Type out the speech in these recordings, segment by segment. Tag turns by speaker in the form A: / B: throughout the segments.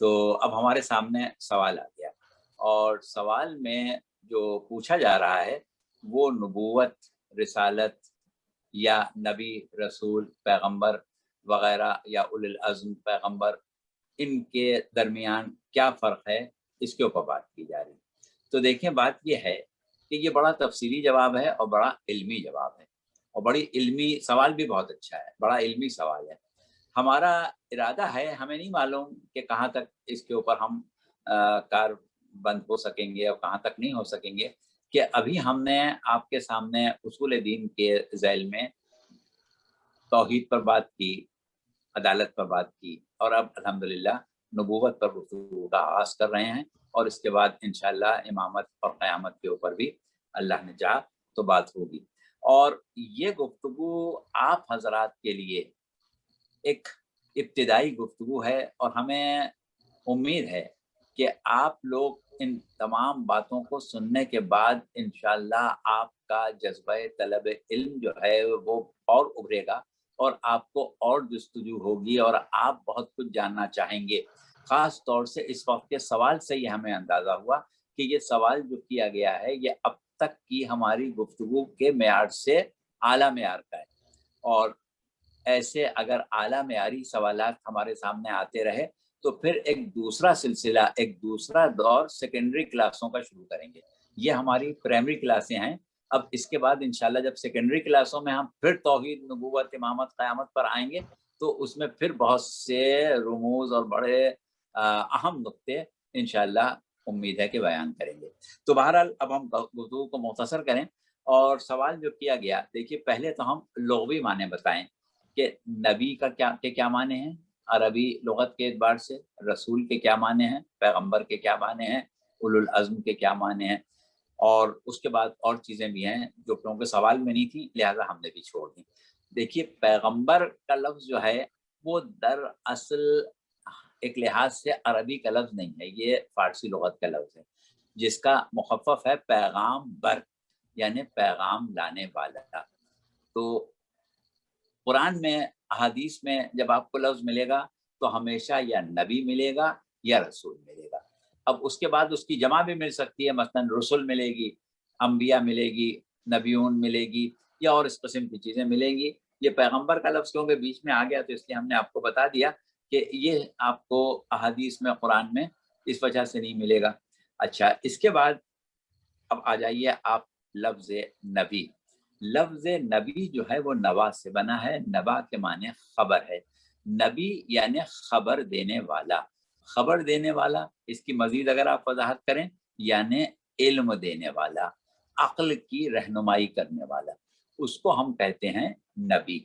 A: تو اب ہمارے سامنے سوال آ گیا، اور سوال میں جو پوچھا جا رہا ہے وہ نبوت، رسالت یا نبی، رسول، پیغمبر وغیرہ یا اولی العزم پیغمبر، ان کے درمیان کیا فرق ہے، اس کے اوپر بات کی جا رہی ہے۔ تو دیکھیں، بات یہ ہے کہ یہ بڑا تفصیلی جواب ہے اور بڑا علمی جواب ہے، اور بڑی علمی سوال بھی بہت اچھا ہے، بڑا علمی سوال ہے۔ ہمارا ارادہ ہے، ہمیں نہیں معلوم کہ کہاں تک اس کے اوپر ہم کار بند ہو سکیں گے اور کہاں تک نہیں ہو سکیں گے، کہ ابھی ہم نے آپ کے سامنے اصول دین کے ذیل میں توحید پر بات کی، عدالت پر بات کی، اور اب الحمدللہ نبوت پر گفتگو کا آغاز کر رہے ہیں، اور اس کے بعد انشاءاللہ امامت اور قیامت کے اوپر بھی اللہ نے چاہا تو بات ہوگی۔ اور یہ گفتگو آپ حضرات کے لیے ایک ابتدائی گفتگو ہے، اور ہمیں امید ہے کہ آپ لوگ ان تمام باتوں کو سننے کے بعد انشاءاللہ آپ کا جذبہ طلب علم جو ہے وہ اور ابھرے گا، اور آپ کو اور جستجو ہوگی، اور آپ بہت کچھ جاننا چاہیں گے۔ خاص طور سے اس وقت کے سوال سے یہ ہمیں اندازہ ہوا کہ یہ سوال جو کیا گیا ہے یہ اب تک کی ہماری گفتگو کے معیار سے اعلیٰ معیار کا ہے، اور ایسے اگر اعلیٰ معیاری سوالات ہمارے سامنے آتے رہے تو پھر ایک دوسرا سلسلہ، ایک دوسرا دور سیکنڈری کلاسوں کا شروع کریں گے۔ یہ ہماری پرائمری کلاسیں ہیں، اب اس کے بعد انشاءاللہ جب سیکنڈری کلاسوں میں ہم پھر توحید، نبوت، امامت، قیامت پر آئیں گے تو اس میں پھر بہت سے رموز اور بڑے اہم نقطے انشاءاللہ امید ہے کہ بیان کریں گے۔ تو بہرحال اب ہم گفتگو کو مختصر کریں، اور سوال جو کیا گیا، دیکھیے پہلے تو ہم لغوی معنی بتائیں کہ نبی کا کیا معنی ہیں عربی لغت کے اعتبار سے، رسول کے کیا معنی ہیں، پیغمبر کے کیا معنی ہیں، اولو العزم کے کیا معنی ہیں، اور اس کے بعد اور چیزیں بھی ہیں جو کیونکہ سوال میں نہیں تھی لہٰذا ہم نے بھی چھوڑ دی۔ دیکھیے پیغمبر کا لفظ جو ہے وہ در اصل ایک لحاظ سے عربی کا لفظ نہیں ہے، یہ فارسی لغت کا لفظ ہے، جس کا مخفف ہے پیغام بر، یعنی پیغام لانے والا۔ تو قرآن میں، احادیث میں جب آپ کو لفظ ملے گا تو ہمیشہ یا نبی ملے گا یا رسول ملے گا۔ اب اس کے بعد اس کی جمع بھی مل سکتی ہے، مثلا رسول ملے گی، انبیاء ملے گی، نبیون ملے گی، یا اور اس قسم کی چیزیں ملیں گی۔ یہ پیغمبر کا لفظ کیونکہ بیچ میں آ گیا تو اس لیے ہم نے آپ کو بتا دیا کہ یہ آپ کو احادیث میں، قرآن میں اس وجہ سے نہیں ملے گا۔ اچھا، اس کے بعد اب آ جائیے آپ لفظ نبی۔ لفظ نبی جو ہے وہ نوا سے بنا ہے، نبا کے معنی خبر ہے، نبی یعنی خبر دینے والا۔ خبر دینے والا، اس کی مزید اگر آپ وضاحت کریں، یعنی علم دینے والا، عقل کی رہنمائی کرنے والا، اس کو ہم کہتے ہیں نبی۔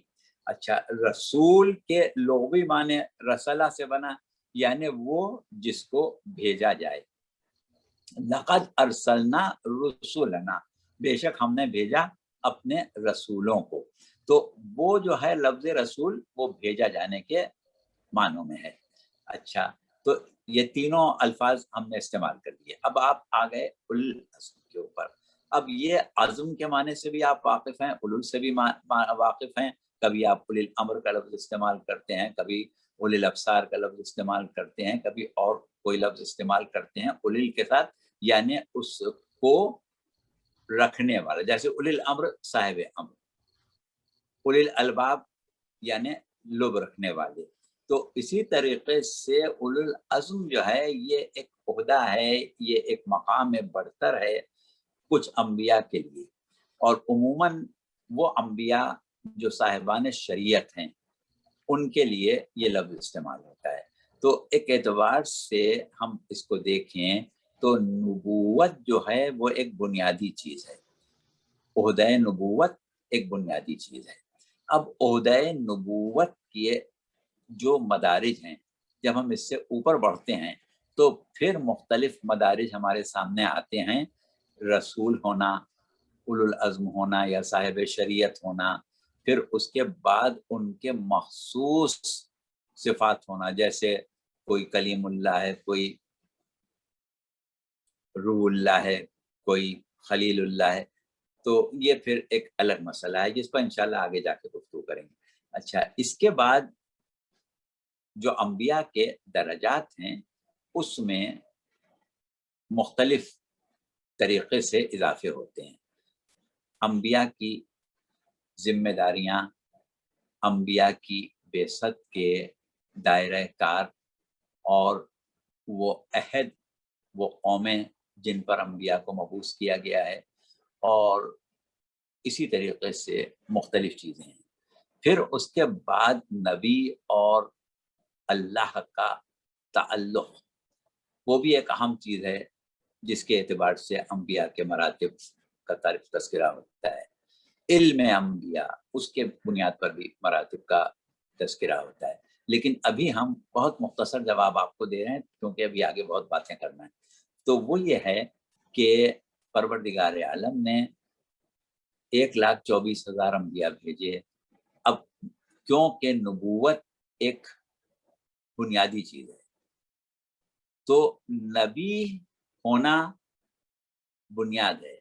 A: اچھا، رسول کے لغوی معنی رسالہ سے بنا، یعنی وہ جس کو بھیجا جائے۔ لقد ارسلنا رسولنا، بے شک ہم نے بھیجا اپنے رسولوں کو۔ تو وہ جو ہے لفظ رسول وہ بھیجا جانے کے معنوں میں ہے۔ اچھا، تو یہ تینوں الفاظ ہم نے استعمال کر لیے۔ اب آپ آ گئے اولو العزم کے اوپر۔ اب یہ عزم کے معنی سے بھی آپ واقف ہیں، اولو سے بھی واقف ہیں۔ کبھی آپ اولی الامر کا لفظ استعمال کرتے ہیں، کبھی اولی الابصار کا لفظ استعمال کرتے ہیں، کبھی اور کوئی لفظ استعمال کرتے ہیں اولی کے ساتھ، یعنی اس کو رکھنے والا، جیسے اولی الامر صاحب امر، اولی الالباب یعنی لب رکھنے والے۔ تو اسی طریقے سے اولو العزم جو ہے یہ ایک عہدہ ہے، یہ ایک مقام برتر ہے کچھ انبیاء کے لیے، اور عموماً وہ انبیاء جو صاحبان شریعت ہیں ان کے لیے یہ لفظ استعمال ہوتا ہے۔ تو ایک اعتبار سے ہم اس کو دیکھیں تو نبوت جو ہے وہ ایک بنیادی چیز ہے، عہدہ نبوت ایک بنیادی چیز ہے۔ اب عہدہ نبوت کے جو مدارج ہیں، جب ہم اس سے اوپر بڑھتے ہیں تو پھر مختلف مدارج ہمارے سامنے آتے ہیں، رسول ہونا، اولو العزم ہونا یا صاحب شریعت ہونا، پھر اس کے بعد ان کے مخصوص صفات ہونا، جیسے کوئی کلیم اللہ ہے، کوئی روح اللہ ہے، کوئی خلیل اللہ ہے۔ تو یہ پھر ایک الگ مسئلہ ہے جس پر انشاءاللہ آگے جا کے گفتگو کریں گے۔ اچھا، اس کے بعد جو انبیاء کے درجات ہیں اس میں مختلف طریقے سے اضافے ہوتے ہیں. انبیاء کی ذمہ داریاں، انبیاء کی بعثت کے دائرہ کار اور وہ عہد، وہ قومیں جن پر انبیاء کو مبعوث کیا گیا ہے، اور اسی طریقے سے مختلف چیزیں ہیں. پھر اس کے بعد نبی اور اللہ کا تعلق، وہ بھی ایک اہم چیز ہے جس کے اعتبار سے انبیاء کے مراتب کا تذکرہ ہوتا ہے. علم انبیاء، اس کے بنیاد پر بھی مراتب کا تذکرہ ہوتا ہے. لیکن ابھی ہم بہت مختصر جواب آپ کو دے رہے ہیں کیونکہ ابھی آگے بہت باتیں کرنا ہے. تو وہ یہ ہے کہ پروردگار عالم نے 1,24,000 انبیاء بھیجے. اب کیونکہ نبوت ایک بنیادی چیز ہے تو نبی ہونا بنیاد ہے.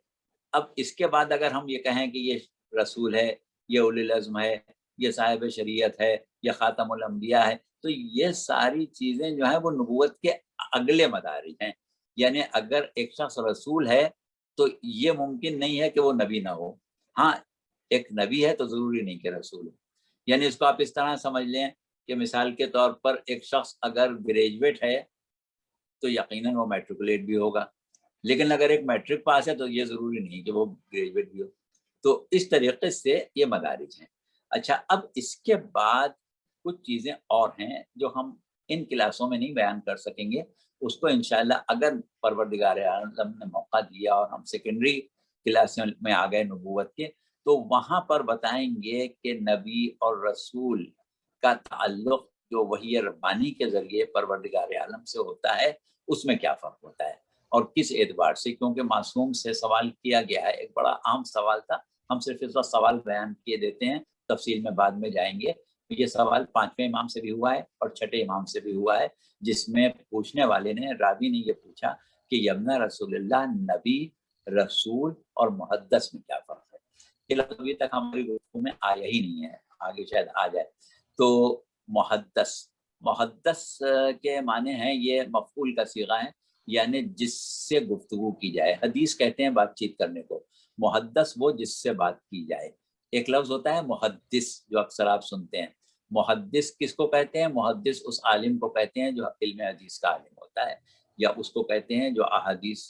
A: اب اس کے بعد اگر ہم یہ کہیں کہ یہ رسول ہے، یہ اولی العزم ہے، یہ صاحب شریعت ہے، یہ خاتم الانبیاء ہے، تو یہ ساری چیزیں جو ہیں وہ نبوت کے اگلے مدارج ہیں. یعنی اگر ایک شخص رسول ہے تو یہ ممکن نہیں ہے کہ وہ نبی نہ ہو. ہاں، ایک نبی ہے تو ضروری نہیں کہ رسول ہو. یعنی اس کو آپ اس طرح سمجھ لیں کہ مثال کے طور پر ایک شخص اگر گریجویٹ ہے تو یقیناً وہ میٹریکولیٹ بھی ہوگا، لیکن اگر ایک میٹرک پاس ہے تو یہ ضروری نہیں کہ وہ گریجویٹ بھی ہو. تو اس طریقے سے یہ مدارج ہیں. اچھا، اب اس کے بعد کچھ چیزیں اور ہیں جو ہم ان کلاسوں میں نہیں بیان کر سکیں گے. اس کو انشاءاللہ اگر پروردگار عالم نے موقع دیا اور ہم سیکنڈری کلاسوں میں آ گئے نبوت کے، تو وہاں پر بتائیں گے کہ نبی اور رسول کا تعلق جو وحی ربانی کے ذریعے پروردگار عالم سے ہوتا ہے اس میں کیا فرق ہوتا ہے اور کس اعتبار سے. کیونکہ معصوم سے سوال کیا گیا ہے، ایک بڑا اہم سوال تھا. ہم صرف اس وقت سوال بیان کیے دیتے ہیں، تفصیل میں بعد میں جائیں گے. یہ سوال 5ویں امام سے بھی ہوا ہے اور 6ٹھے امام سے بھی ہوا ہے، جس میں پوچھنے والے نے، راوی نے یہ پوچھا کہ یبنا رسول اللہ، نبی، رسول اور محدث میں کیا فرق ہے. یہ لفظ ابھی تک ہماری گفتگو میں آیا ہی نہیں ہے، آگے شاید آ جائے. تو محدث کے معنی ہیں، یہ مفعول کا صیغہ ہے، یعنی جس سے گفتگو کی جائے. حدیث کہتے ہیں بات چیت کرنے کو، محدث وہ جس سے بات کی جائے. ایک لفظ ہوتا ہے محدث جو اکثر آپ سنتے ہیں. محدث کس کو کہتے ہیں؟ محدث اس عالم کو کہتے ہیں جو علم حدیث کا عالم ہوتا ہے، یا اس کو کہتے ہیں جو احادیث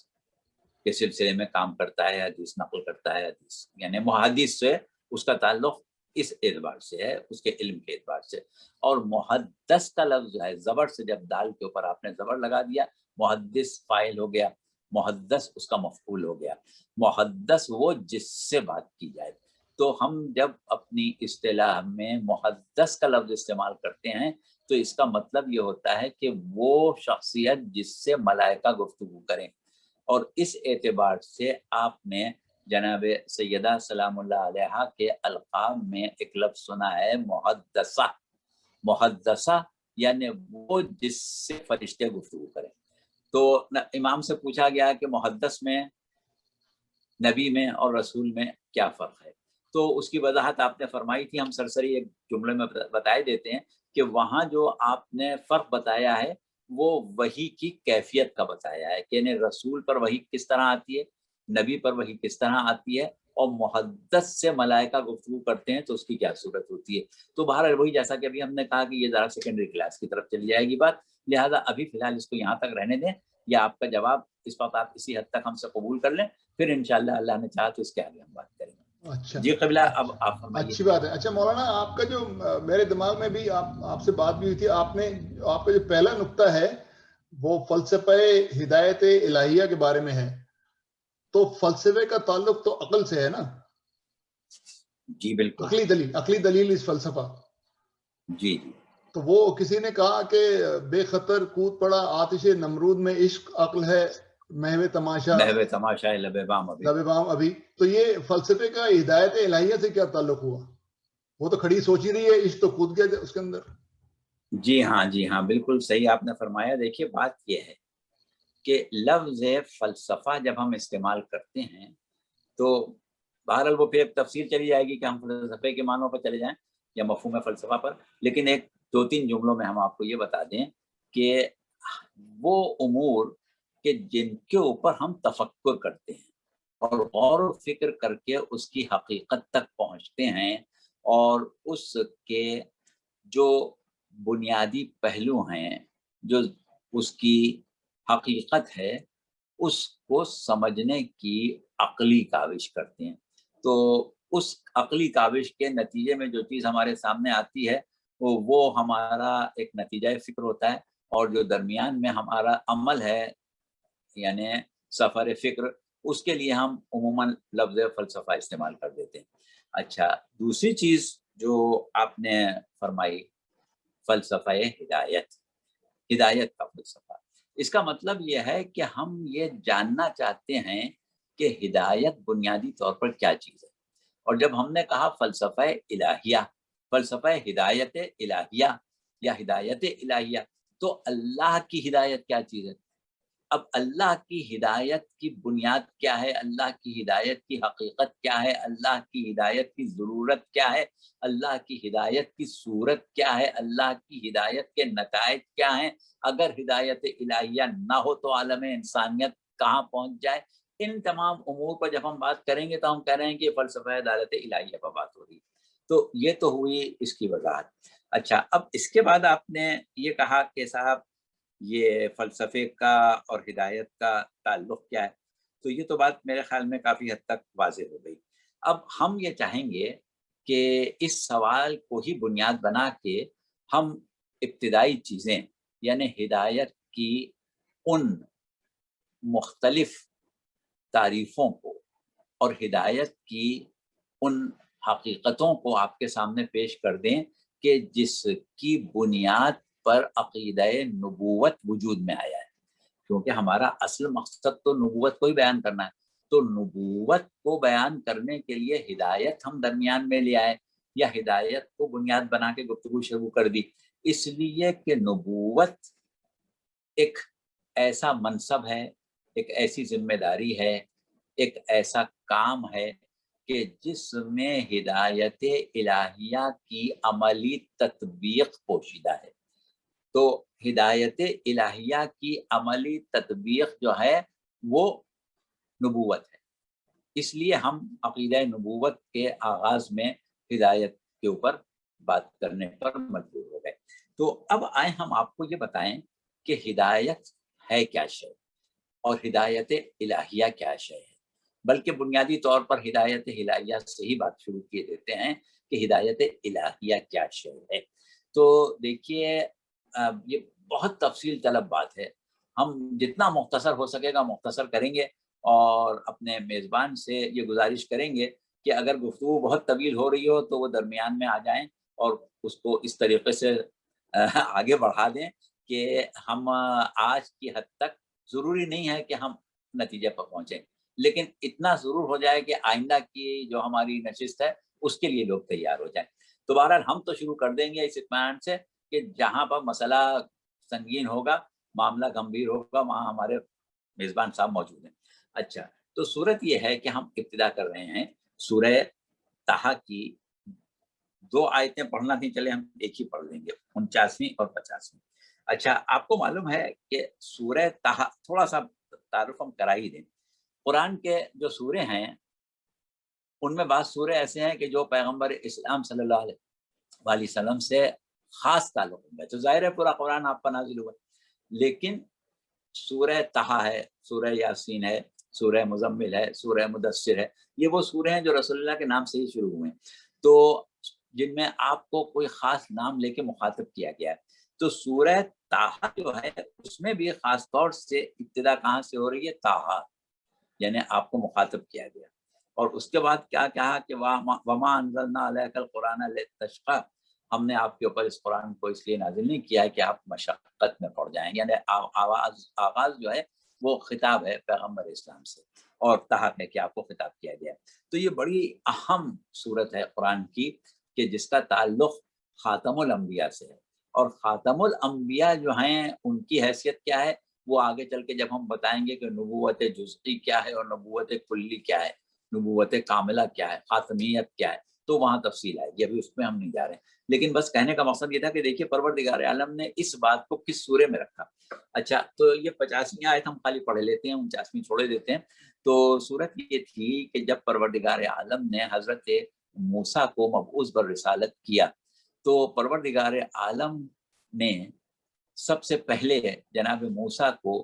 A: کے سلسلے میں کام کرتا ہے، حدیث نقل کرتا ہے. حدیث یعنی محدث سے اس کا تعلق اس اعتبار سے ہے، اس کے علم کے اعتبار سے. اور محدث کا لفظ ہے زبر سے، جب دال کے اوپر آپ نے زبر لگا دیا، محدث فاعل ہو گیا، محدث اس کا مفعول ہو گیا. محدث وہ جس سے بات کی جائے. تو ہم جب اپنی اصطلاح میں محدث کا لفظ استعمال کرتے ہیں تو اس کا مطلب یہ ہوتا ہے کہ وہ شخصیت جس سے ملائکہ گفتگو کریں. اور اس اعتبار سے آپ نے جناب سیدہ سلام اللہ علیہا کے القاب میں ایک لفظ سنا ہے محدثہ. محدثہ یعنی وہ جس سے فرشتے گفتگو کریں. تو امام سے پوچھا گیا کہ محدث میں، نبی میں اور رسول میں کیا فرق ہے. تو اس کی وضاحت آپ نے فرمائی تھی. ہم سرسری ایک جملے میں بتائے دیتے ہیں کہ وہاں جو آپ نے فرق بتایا ہے وہ وحی کی کیفیت کا بتایا ہے، کہ یعنی رسول پر وحی کس طرح آتی ہے، نبی پر وحی کس طرح آتی ہے، اور محدث سے ملائکہ گفتگو کرتے ہیں تو اس کی کیا صورت ہوتی ہے. تو بہرحال وہی جیسا کہ ابھی ہم نے کہا کہ یہ ذرا سیکنڈری کلاس کی طرف چلی جائے گی بات، لہٰذا ابھی فی الحال اس کو یہاں تک رہنے دیں. یا آپ کا جواب اس وقت آپ اسی حد تک ہم سے قبول کر لیں، پھر انشاءاللہ اللہ نے چاہا تو اس کے آگے ہم بات کریں گے.
B: اچھا
A: جی قبلہ، اب آپ فرمائیے.
B: اچھی بات ہے. اچھا مولانا، آپ کا جو میرے دماغ میں بھی آپ سے بات بھی ہوئی تھی، آپ کا جو پہلا نقطہ ہے وہ فلسفہ ہدایت الہیہ کے بارے میں ہے. تو فلسفے کا تعلق تو عقل سے ہے نا؟
A: جی بالکل.
B: عقلی دلیل اس فلسفہ.
A: جی جی.
B: تو وہ کسی نے کہا کہ بے خطر کود پڑا آتش نمرود میں عشق عقل ہے محو تماشا
A: لب بام
B: ابھی. تو یہ فلسفے کا ہدایت الہیہ سے کیا تعلق ہوا؟ وہ تو کھڑی سوچ ہی رہی ہے، عشق تو کود گیا اس کے اندر.
A: جی ہاں بالکل صحیح آپ نے فرمایا. دیکھیے بات یہ ہے کہ لفظ فلسفہ جب ہم استعمال کرتے ہیں تو بہرحال وہ پھر تفسیر چلی جائے گی کہ ہم فلسفے کے معنوں پر چلے جائیں یا مفہوم فلسفہ پر. لیکن ایک 2-3 جملوں میں ہم آپ کو یہ بتا دیں کہ وہ امور کہ جن کے اوپر ہم تفکر کرتے ہیں اور غور و فکر کر کے اس کی حقیقت تک پہنچتے ہیں، اور اس کے جو بنیادی پہلو ہیں، جو اس کی حقیقت ہے، اس کو سمجھنے کی عقلی کاوش کرتے ہیں۔ تو اس عقلی کاوش کے نتیجے میں جو چیز ہمارے سامنے آتی ہے وہ ہمارا ایک نتیجہ فکر ہوتا ہے، اور جو درمیان میں ہمارا عمل ہے یعنی سفر فکر، اس کے لیے ہم عموماً لفظ فلسفہ استعمال کر دیتے ہیں۔ اچھا، دوسری چیز جو آپ نے فرمائی، فلسفہ ہدایت، ہدایت کا فلسفہ، اس کا مطلب یہ ہے کہ ہم یہ جاننا چاہتے ہیں کہ ہدایت بنیادی طور پر کیا چیز ہے۔ اور جب ہم نے کہا فلسفہ الہیہ، فلسفہ ہدایت الہیہ یا ہدایت الہیہ، تو اللہ کی ہدایت کیا چیز ہے؟ اب اللہ کی ہدایت کی بنیاد کیا ہے، اللہ کی ہدایت کی حقیقت کیا ہے، اللہ کی ہدایت کی ضرورت کیا ہے، اللہ کی ہدایت کی صورت کیا ہے، اللہ کی ہدایت کے نتائج کیا ہیں، اگر ہدایت الہیہ نہ ہو تو عالم انسانیت کہاں پہنچ جائے۔ ان تمام امور پر جب ہم بات کریں گے تو ہم کہہ رہے ہیں کہ فلسفہ عدالت الہیہ پر بات ہو رہی ہے۔ تو یہ تو ہوئی اس کی وضاحت۔ اچھا، اب اس کے بعد آپ نے یہ کہا کہ صاحب یہ فلسفے کا اور ہدایت کا تعلق کیا ہے، تو یہ تو بات میرے خیال میں کافی حد تک واضح ہو گئی۔ اب ہم یہ چاہیں گے کہ اس سوال کو ہی بنیاد بنا کے ہم ابتدائی چیزیں یعنی ہدایت کی ان مختلف تعریفوں کو اور ہدایت کی ان حقیقتوں کو آپ کے سامنے پیش کر دیں کہ جس کی بنیاد پر عقیدہ نبوت وجود میں آیا ہے، کیونکہ ہمارا اصل مقصد تو نبوت کو ہی بیان کرنا ہے۔ تو نبوت کو بیان کرنے کے لیے ہدایت ہم درمیان میں لے آئے یا ہدایت کو بنیاد بنا کے گفتگو شروع کر دی، اس لیے کہ نبوت ایک ایسا منصب ہے، ایک ایسی ذمہ داری ہے، ایک ایسا کام ہے کہ جس میں ہدایت الہیہ کی عملی تطبیق پوشیدہ ہے۔ تو ہدایت الہیہ کی عملی تطبیق جو ہے وہ نبوت ہے، اس لیے ہم عقیدہ نبوت کے آغاز میں ہدایت کے اوپر بات کرنے پر مجبور ہو گئے۔ تو اب آئے ہم آپ کو یہ بتائیں کہ ہدایت ہے کیا شے اور ہدایت الہیہ کیا شے ہے، بلکہ بنیادی طور پر ہدایت الہیہ سے ہی بات شروع کیے دیتے ہیں کہ ہدایت الہیہ کیا شے ہے۔ تو دیکھیے یہ بہت تفصیل طلب بات ہے، ہم جتنا مختصر ہو سکے گا مختصر کریں گے، اور اپنے میزبان سے یہ گزارش کریں گے کہ اگر گفتگو بہت طویل ہو رہی ہو تو وہ درمیان میں آ جائیں اور اس کو اس طریقے سے آگے بڑھا دیں کہ ہم آج کی حد تک ضروری نہیں ہے کہ ہم نتیجے پر پہنچیں، لیکن اتنا ضرور ہو جائے کہ آئندہ کی جو ہماری نشست ہے اس کے لیے لوگ تیار ہو جائیں۔ تو بہرحال ہم تو شروع کر دیں گے اس اطمینان سے کہ جہاں پر مسئلہ سنگین ہوگا، معاملہ گمبھیر ہوگا، وہاں ہمارے میزبان صاحب موجود ہیں۔ اچھا، تو صورت یہ ہے کہ ہم ابتدا کر رہے ہیں سورہ طٰہٰ کی 2 آیتیں پڑھنا تھی، چلے ہم ایک ہی پڑھ لیں گے، 49ویں اور 50ویں۔ اچھا، آپ کو معلوم ہے کہ سورہ طٰہٰ، تھوڑا سا تعارف ہم کرا ہی دیں، قرآن کے جو سورے ہیں ان میں بعض سورے ایسے ہیں کہ جو پیغمبر اسلام صلی اللہ علیہ وسلم سے خاص تعلق ہے، تو ظاہر ہے پورا قرآن آپ پر نازل ہوا، لیکن سورہ طٰہٰ ہے، سورہ یاسین ہے، سورہ مزمل ہے، سورہ مدثر ہے، یہ وہ سورے ہیں جو رسول اللہ کے نام سے ہی شروع ہوئے ہیں، تو جن میں آپ کو کوئی خاص نام لے کے مخاطب کیا گیا ہے۔ تو سورہ طٰہٰ جو ہے اس میں بھی خاص طور سے ابتدا کہاں سے ہو رہی ہے؟ طٰہٰ، یعنی آپ کو مخاطب کیا گیا، اور اس کے بعد کیا کہا کہ وَمَا أَنزَلْنَا عَلَيْكَ الْقُرْآنَ لِتَشْقَىٰ، ہم نے آپ کے اوپر اس قرآن کو اس لیے نازل نہیں کیا ہے کہ آپ مشقت میں پڑ جائیں، یعنی آغاز جو ہے وہ خطاب ہے پیغمبر اسلام سے، اور طٰہٰ ہے کہ آپ کو خطاب کیا گیا ہے۔ تو یہ بڑی اہم صورت ہے قرآن کی کہ جس کا تعلق خاتم الانبیاء سے ہے، اور خاتم الانبیاء جو ہیں ان کی حیثیت کیا ہے وہ آگے چل کے جب ہم بتائیں گے کہ نبوت جزئی کیا ہے اور نبوت کلی کیا ہے، نبوت کاملہ کیا ہے، خاتمیت کیا ہے، تو وہاں تفصیل آئے گی، ابھی اس میں ہم نہیں جا رہے ہیں، لیکن بس کہنے کا مقصد یہ تھا کہ دیکھیے پروردگار عالم نے اس بات کو کس سورے میں رکھا۔ اچھا تو یہ 50ویں آیت ہم خالی پڑھ لیتے ہیں، 49ویں چھوڑے دیتے ہیں۔ تو صورت یہ تھی کہ جب پروردگار عالم نے حضرت موسیٰ کو مبعوث بالرسالت کیا تو پروردگار عالم نے سب سے پہلے جناب موسیٰ کو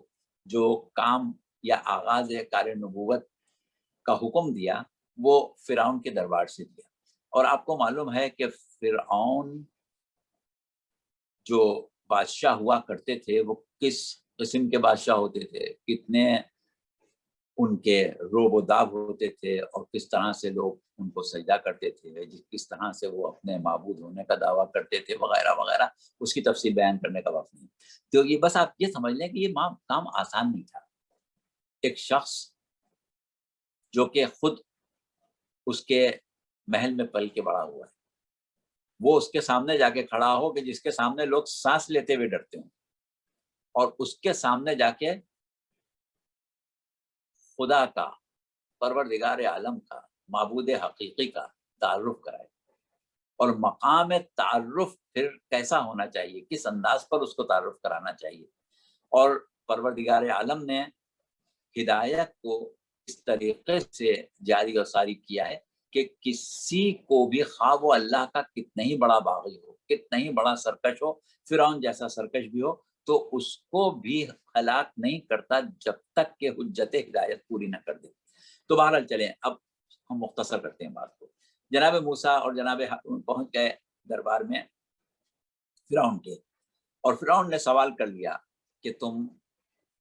A: جو کام یا آغاز کار نبوت کا حکم دیا وہ فرعون کے دربار سے دیا۔ اور آپ کو معلوم ہے کہ فرعون جو بادشاہ ہوا کرتے تھے وہ کس قسم کے بادشاہ ہوتے تھے، کتنے ان کے روب و داب ہوتے تھے، اور کس طرح سے لوگ ان کو سجدہ کرتے تھے، کس طرح سے وہ اپنے معبود ہونے کا دعویٰ کرتے تھے وغیرہ وغیرہ، اس کی تفصیل بیان کرنے کا وقت نہیں۔ تو یہ بس آپ یہ سمجھ لیں کہ یہ کام آسان نہیں تھا۔ ایک شخص جو کہ خود اس کے محل میں پل کے بڑا ہوا ہے، وہ اس کے سامنے جا کے کھڑا ہو کہ جس کے سامنے لوگ سانس لیتے ہوئے ڈرتے ہوں، اور اس کے سامنے جا کے خدا کا، پروردگار عالم کا، معبود حقیقی کا تعارف کرائے، اور مقام تعارف پھر کیسا ہونا چاہیے، کس انداز پر اس کو تعارف کرانا چاہیے۔ اور پروردگار عالم نے ہدایت کو اس طریقے سے جاری و ساری کیا ہے کہ کسی کو بھی خواہ وہ اللہ کا کتنا ہی بڑا باغی ہو، کتنا ہی بڑا سرکش ہو، فرعون جیسا سرکش بھی ہو، تو اس کو بھی ہلاک نہیں کرتا جب تک کہ حجت ہدایت پوری نہ کر دے۔ تو بہرحال چلیں، اب ہم مختصر کرتے ہیں بات کو۔ جناب موسیٰ اور جناب ہارون پہنچ گئے دربار میں فرعون کے، اور فرعون نے سوال کر لیا کہ تم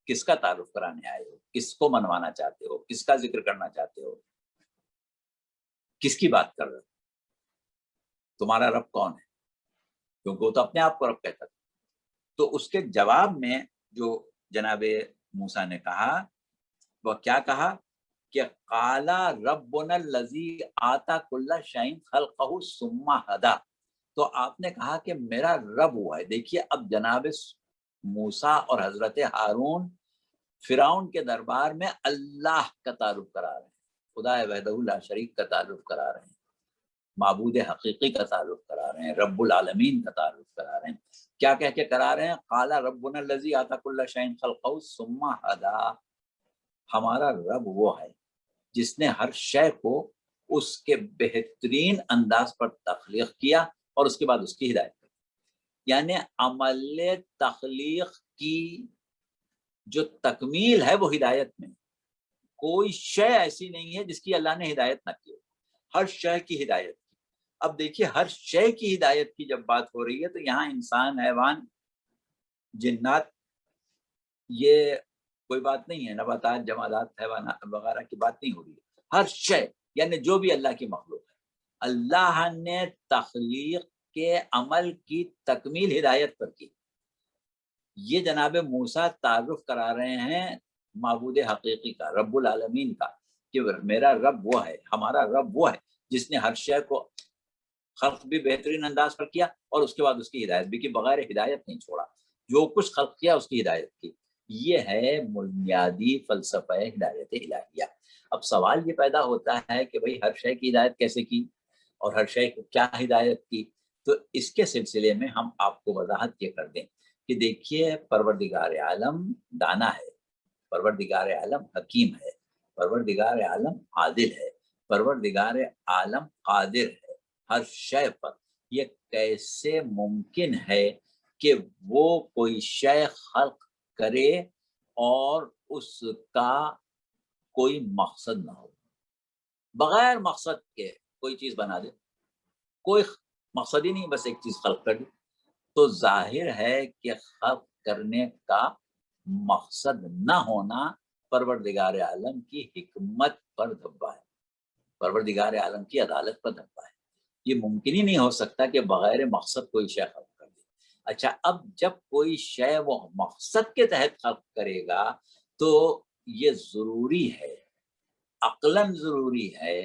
A: کس کا تعارف کرانے آئے ہو، کس کو منوانا چاہتے ہو، کس کا ذکر کرنا چاہتے ہو، کس کی بات کر رہے ہو، تمہارا رب کون ہے؟ کیونکہ وہ تو اپنے آپ کو رب کہتا تھا۔ تو اس کے جواب میں جو جناب موسیٰ نے کہا وہ کیا کہا کہ قال ربنا الذی آتی کل شیء خلقہ ثم ہدی۔ تو آپ نے کہا کہ میرا رب ہوا ہے۔ دیکھیے اب جناب موسیٰ اور حضرت ہارون فرعون کے دربار میں اللہ کا تعارف کرا رہے ہیں، خدا وحدہ لا شریک کا تعارف کرا رہے ہیں، معبود حقیقی کا تعارف کرا رہے ہیں، رب العالمین کا تعارف کرا رہے ہیں۔ کیا کہہ کے کرا رہے ہیں؟ قال ربنا الذی آتی کل شیء خلقہ ثم ہدی۔ ہمارا رب وہ ہے جس نے ہر شے کو اس کے بہترین انداز پر تخلیق کیا اور اس کے بعد اس کی ہدایت کی۔ یعنی عمل تخلیق کی جو تکمیل ہے وہ ہدایت میں، کوئی شے ایسی نہیں ہے جس کی اللہ نے ہدایت نہ کی، ہر شے کی ہدایت کی۔ اب دیکھیے ہر شے کی ہدایت کی جب بات ہو رہی ہے تو یہاں انسان، حیوان، جنات، یہ کوئی بات نہیں ہے، نباتات، جمادات، حیوانات وغیرہ کی بات نہیں ہو رہی ہے، ہر شے یعنی جو بھی اللہ کی مخلوق ہے، اللہ نے تخلیق کے عمل کی تکمیل ہدایت پر کی۔ یہ جناب موسیٰ تعارف کرا رہے ہیں معبود حقیقی کا، رب العالمین کا، کہ میرا رب وہ ہے، ہمارا رب وہ ہے جس نے ہر شے کو خلق بھی بہترین انداز پر کیا اور اس کے بعد اس کی ہدایت بھی کی، بغیر ہدایت نہیں چھوڑا، جو کچھ خلق کیا اس کی ہدایت کی۔ یہ ہے بنیادی فلسفہ ہدایت الہیہ۔ اب سوال یہ پیدا ہوتا ہے کہ بھئی ہر شے کی ہدایت کیسے کی اور ہر شے کو کیا ہدایت کی؟ تو اس کے سلسلے میں ہم آپ کو وضاحت یہ کر دیں کہ دیکھیے پروردگار عالم دانا ہے، پروردگار عالم حکیم ہے، پروردگار عالم عادل ہے، پروردگار عالم قادر ہے ہر شے پر۔ یہ کیسے ممکن ہے کہ وہ کوئی شے خلق کرے اور اس کا کوئی مقصد نہ ہو، بغیر مقصد کے کوئی چیز بنا دے، کوئی مقصد ہی نہیں، بس ایک چیز خلق کر دی؟ تو ظاہر ہے کہ خلق کرنے کا مقصد نہ ہونا پروردگار عالم کی حکمت پر دھبا ہے، پروردگار عالم کی عدالت پر دھبا ہے۔ یہ ممکن ہی نہیں ہو سکتا کہ بغیر مقصد کوئی شے خلق کر دے۔ اچھا اب جب کوئی شے وہ مقصد کے تحت خلق کرے گا تو یہ ضروری ہے، عقلاً ضروری ہے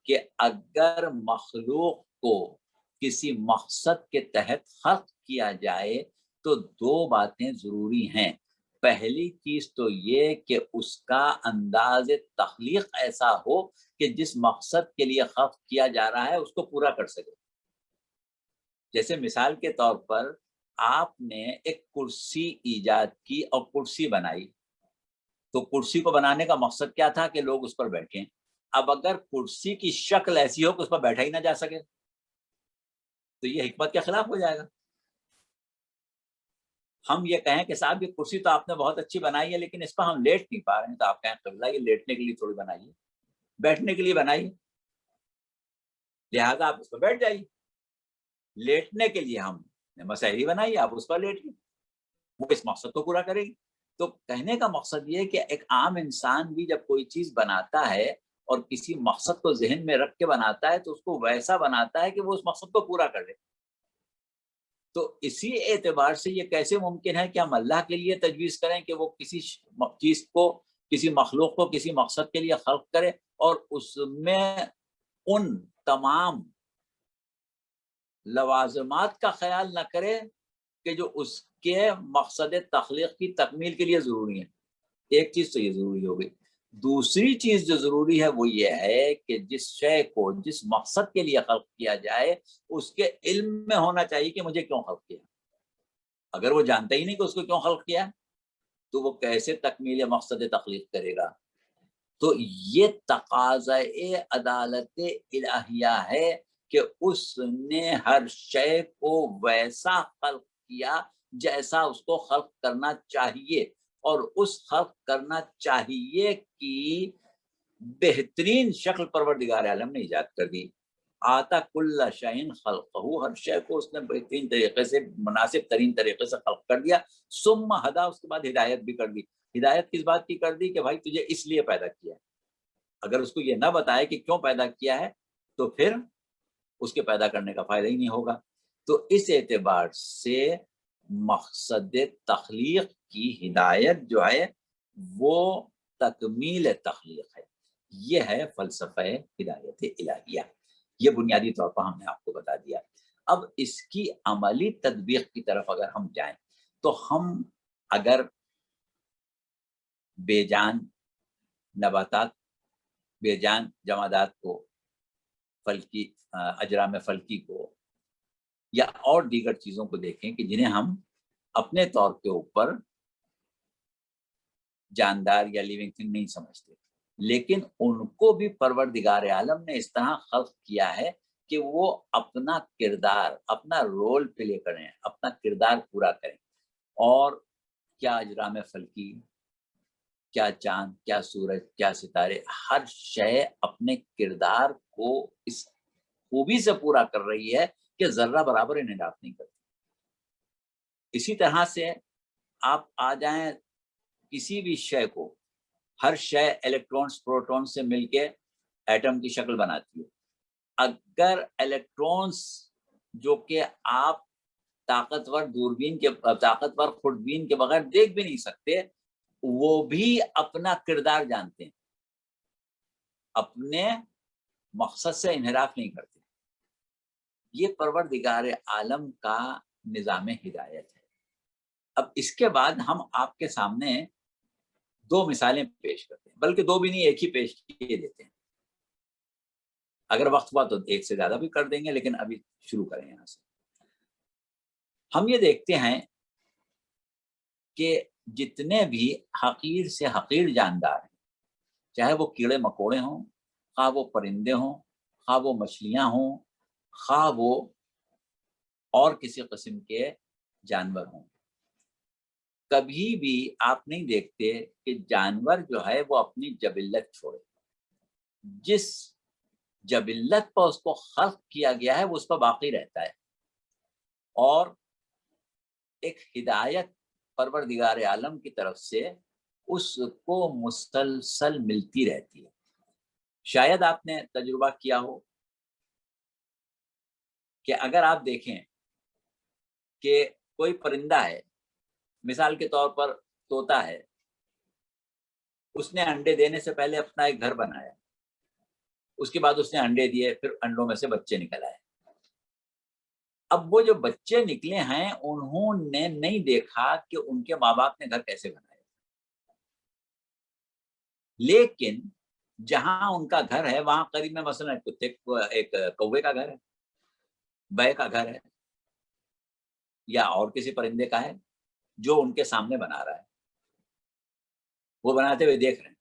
A: کہ اگر مخلوق کو کسی مقصد کے تحت خلق کیا جائے تو دو باتیں ضروری ہیں۔ پہلی چیز تو یہ کہ اس کا انداز تخلیق ایسا ہو کہ جس مقصد کے لیے خلق کیا جا رہا ہے اس کو پورا کر سکے. جیسے مثال کے طور پر آپ نے ایک کرسی ایجاد کی اور کرسی بنائی, تو کرسی کو بنانے کا مقصد کیا تھا کہ لوگ اس پر بیٹھیں. اب اگر کرسی کی شکل ایسی ہو کہ اس پر بیٹھا ہی نہ جا سکے تو یہ حکمت کے خلاف ہو جائے گا. ہم یہ کہیں کہ صاحب یہ کرسی تو آپ نے بہت اچھی بنائی ہے لیکن اس پر ہم لیٹ نہیں پا رہے ہیں, تو آپ کہیں قبلہ یہ لیٹنے کے لیے تھوڑی بنائی ہے, بیٹھنے کے لیے بنائی ہے, لہذا آپ اس پر بیٹھ جائیے. لیٹنے کے لیے ہم نے مسہری بنائی, آپ اس پر لیٹ گئے, وہ اس مقصد کو پورا کرے گی. تو کہنے کا مقصد یہ کہ ایک عام انسان بھی جب کوئی چیز بناتا ہے اور کسی مقصد کو ذہن میں رکھ کے بناتا ہے تو اس کو ویسا بناتا ہے کہ وہ اس مقصد کو پورا کر لے. تو اسی اعتبار سے یہ کیسے ممکن ہے کہ ہم اللہ کے لیے تجویز کریں کہ وہ کسی چیز کو, کسی مخلوق کو کسی مقصد کے لیے خلق کرے اور اس میں ان تمام لوازمات کا خیال نہ کرے کہ جو اس کے مقصد تخلیق کی تکمیل کے لیے ضروری ہے. ایک چیز تو یہ ضروری ہو گئی. دوسری چیز جو ضروری ہے وہ یہ ہے کہ جس شے کو جس مقصد کے لیے خلق کیا جائے اس کے علم میں ہونا چاہیے کہ مجھے کیوں خلق کیا. اگر وہ جانتا ہی نہیں کہ اس کو کیوں خلق کیا تو وہ کیسے تکمیل مقصد تخلیق کرے گا. تو یہ تقاضۂ عدالت الہیہ ہے کہ اس نے ہر شے کو ویسا خلق کیا جیسا اس کو خلق کرنا چاہیے, اور اس خلق کرنا چاہیے کی بہترین شکل پروردگار عالم نے ایجاد کر دی. آتا کل شیء خلقہ, ہر شے کو اس نے بہترین طریقے سے, مناسب ترین طریقے سے خلق کر دیا. ثم ہدا, اس کے بعد ہدایت بھی کر دی. ہدایت کس بات کی کر دی کہ بھائی تجھے اس لیے پیدا کیا ہے. اگر اس کو یہ نہ بتائے کہ کیوں پیدا کیا ہے تو پھر اس کے پیدا کرنے کا فائدہ ہی نہیں ہوگا. تو اس اعتبار سے مقصد تخلیق کی ہدایت جو ہے وہ تکمیل تخلیق ہے. یہ ہے فلسفہ ہدایت الہیہ. یہ بنیادی طور پر ہم نے آپ کو بتا دیا. اب اس کی عملی تطبیق کی طرف اگر ہم جائیں تو ہم اگر بے جان نباتات, بے جان جمادات کو, فلکی اجرام فلکی کو یا اور دیگر چیزوں کو دیکھیں کہ جنہیں ہم اپنے طور کے اوپر جاندار یا لیونگ تھنگ نہیں سمجھتے, لیکن ان کو بھی پروردگار عالم نے اس طرح خلق کیا ہے کہ وہ اپنا کردار, اپنا رول پلے کریں, اپنا کردار پورا کریں. اور کیا اجرام فلکی, کیا چاند, کیا سورج, کیا ستارے, ہر شے اپنے کردار کو اس خوبی سے پورا کر رہی ہے کہ ذرہ برابر انحراف نہیں کرتی. اسی طرح سے آپ آ جائیں کسی بھی شے کو, ہر شے الیکٹرونز پروٹون سے مل کے ایٹم کی شکل بناتی ہے. اگر الیکٹرونز جو کہ آپ طاقتور دوربین کے, طاقتور خوردبین کے بغیر دیکھ بھی نہیں سکتے, وہ بھی اپنا کردار جانتے ہیں, اپنے مقصد سے انحراف نہیں کرتے. یہ پروردگار عالم کا نظام ہدایت ہے. اب اس کے بعد ہم آپ کے سامنے دو مثالیں پیش کرتے ہیں, بلکہ دو بھی نہیں, ایک ہی پیش کیے دیتے ہیں. اگر وقت ہوا تو ایک سے زیادہ بھی کر دیں گے, لیکن ابھی شروع کریں یہاں سے. ہم یہ دیکھتے ہیں کہ جتنے بھی حقیر سے حقیر جاندار ہیں, چاہے وہ کیڑے مکوڑے ہوں, خواہ وہ پرندے ہوں, خواہ وہ مچھلیاں ہوں, خواہ وہ اور کسی قسم کے جانور ہوں, کبھی بھی آپ نہیں دیکھتے کہ جانور جو ہے وہ اپنی جبلت چھوڑے. جس جبلت پر اس کو خلق کیا گیا ہے وہ اس پر باقی رہتا ہے, اور ایک ہدایت پروردگار عالم کی طرف سے اس کو مسلسل ملتی رہتی ہے. شاید آپ نے تجربہ کیا ہو کہ اگر آپ دیکھیں کہ کوئی پرندہ ہے, مثال کے طور پر طوطا ہے, اس نے انڈے دینے سے پہلے اپنا ایک گھر بنایا, اس کے بعد اس نے انڈے دیے, پھر انڈوں میں سے بچے نکل آئے. اب وہ جو بچے نکلے ہیں انہوں نے نہیں دیکھا کہ ان کے ماں باپ نے گھر کیسے بنایا, لیکن جہاں ان کا گھر ہے وہاں قریب میں مثلا ایک کوے کا گھر ہے, بے کا گھر ہے, یا اور کسی پرندے کا ہے جو ان کے سامنے بنا رہا ہے, وہ بناتے ہوئے دیکھ رہے ہیں.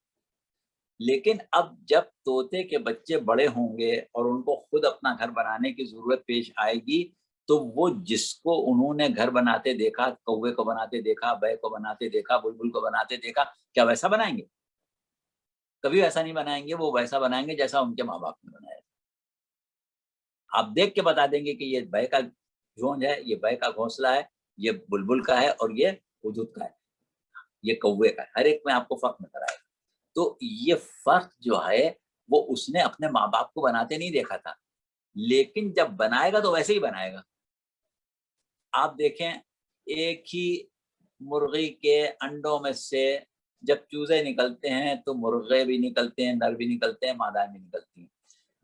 A: لیکن اب جب طوطے کے بچے بڑے ہوں گے اور ان کو خود اپنا گھر بنانے کی ضرورت پیش آئے گی, تو وہ جس کو انہوں نے گھر بناتے دیکھا, کوے کو بناتے دیکھا, بے کو بناتے دیکھا, بلبل کو بناتے دیکھا, کیا ویسا بنائیں گے؟ کبھی ویسا نہیں بنائیں گے. وہ ویسا بنائیں گے جیسا ان کے ماں باپ نے بنایا. آپ دیکھ کے بتا دیں گے کہ یہ بے کا جھونج ہے, یہ بے کا گھونسلہ ہے, یہ بلبل کا ہے, اور یہ ہدہد کا ہے, یہ کوے کا ہے. ہر ایک میں آپ کو فرق نظر آئے گا. تو یہ فرق جو ہے وہ اس نے اپنے ماں باپ کو بناتے نہیں دیکھا تھا, لیکن جب بنائے گا تو ویسے ہی بنائے گا. آپ دیکھیں, ایک ہی مرغی کے انڈوں میں سے جب چوزے نکلتے ہیں تو مرغے بھی نکلتے ہیں, نر بھی نکلتے ہیں, مادہ بھی نکلتی ہیں.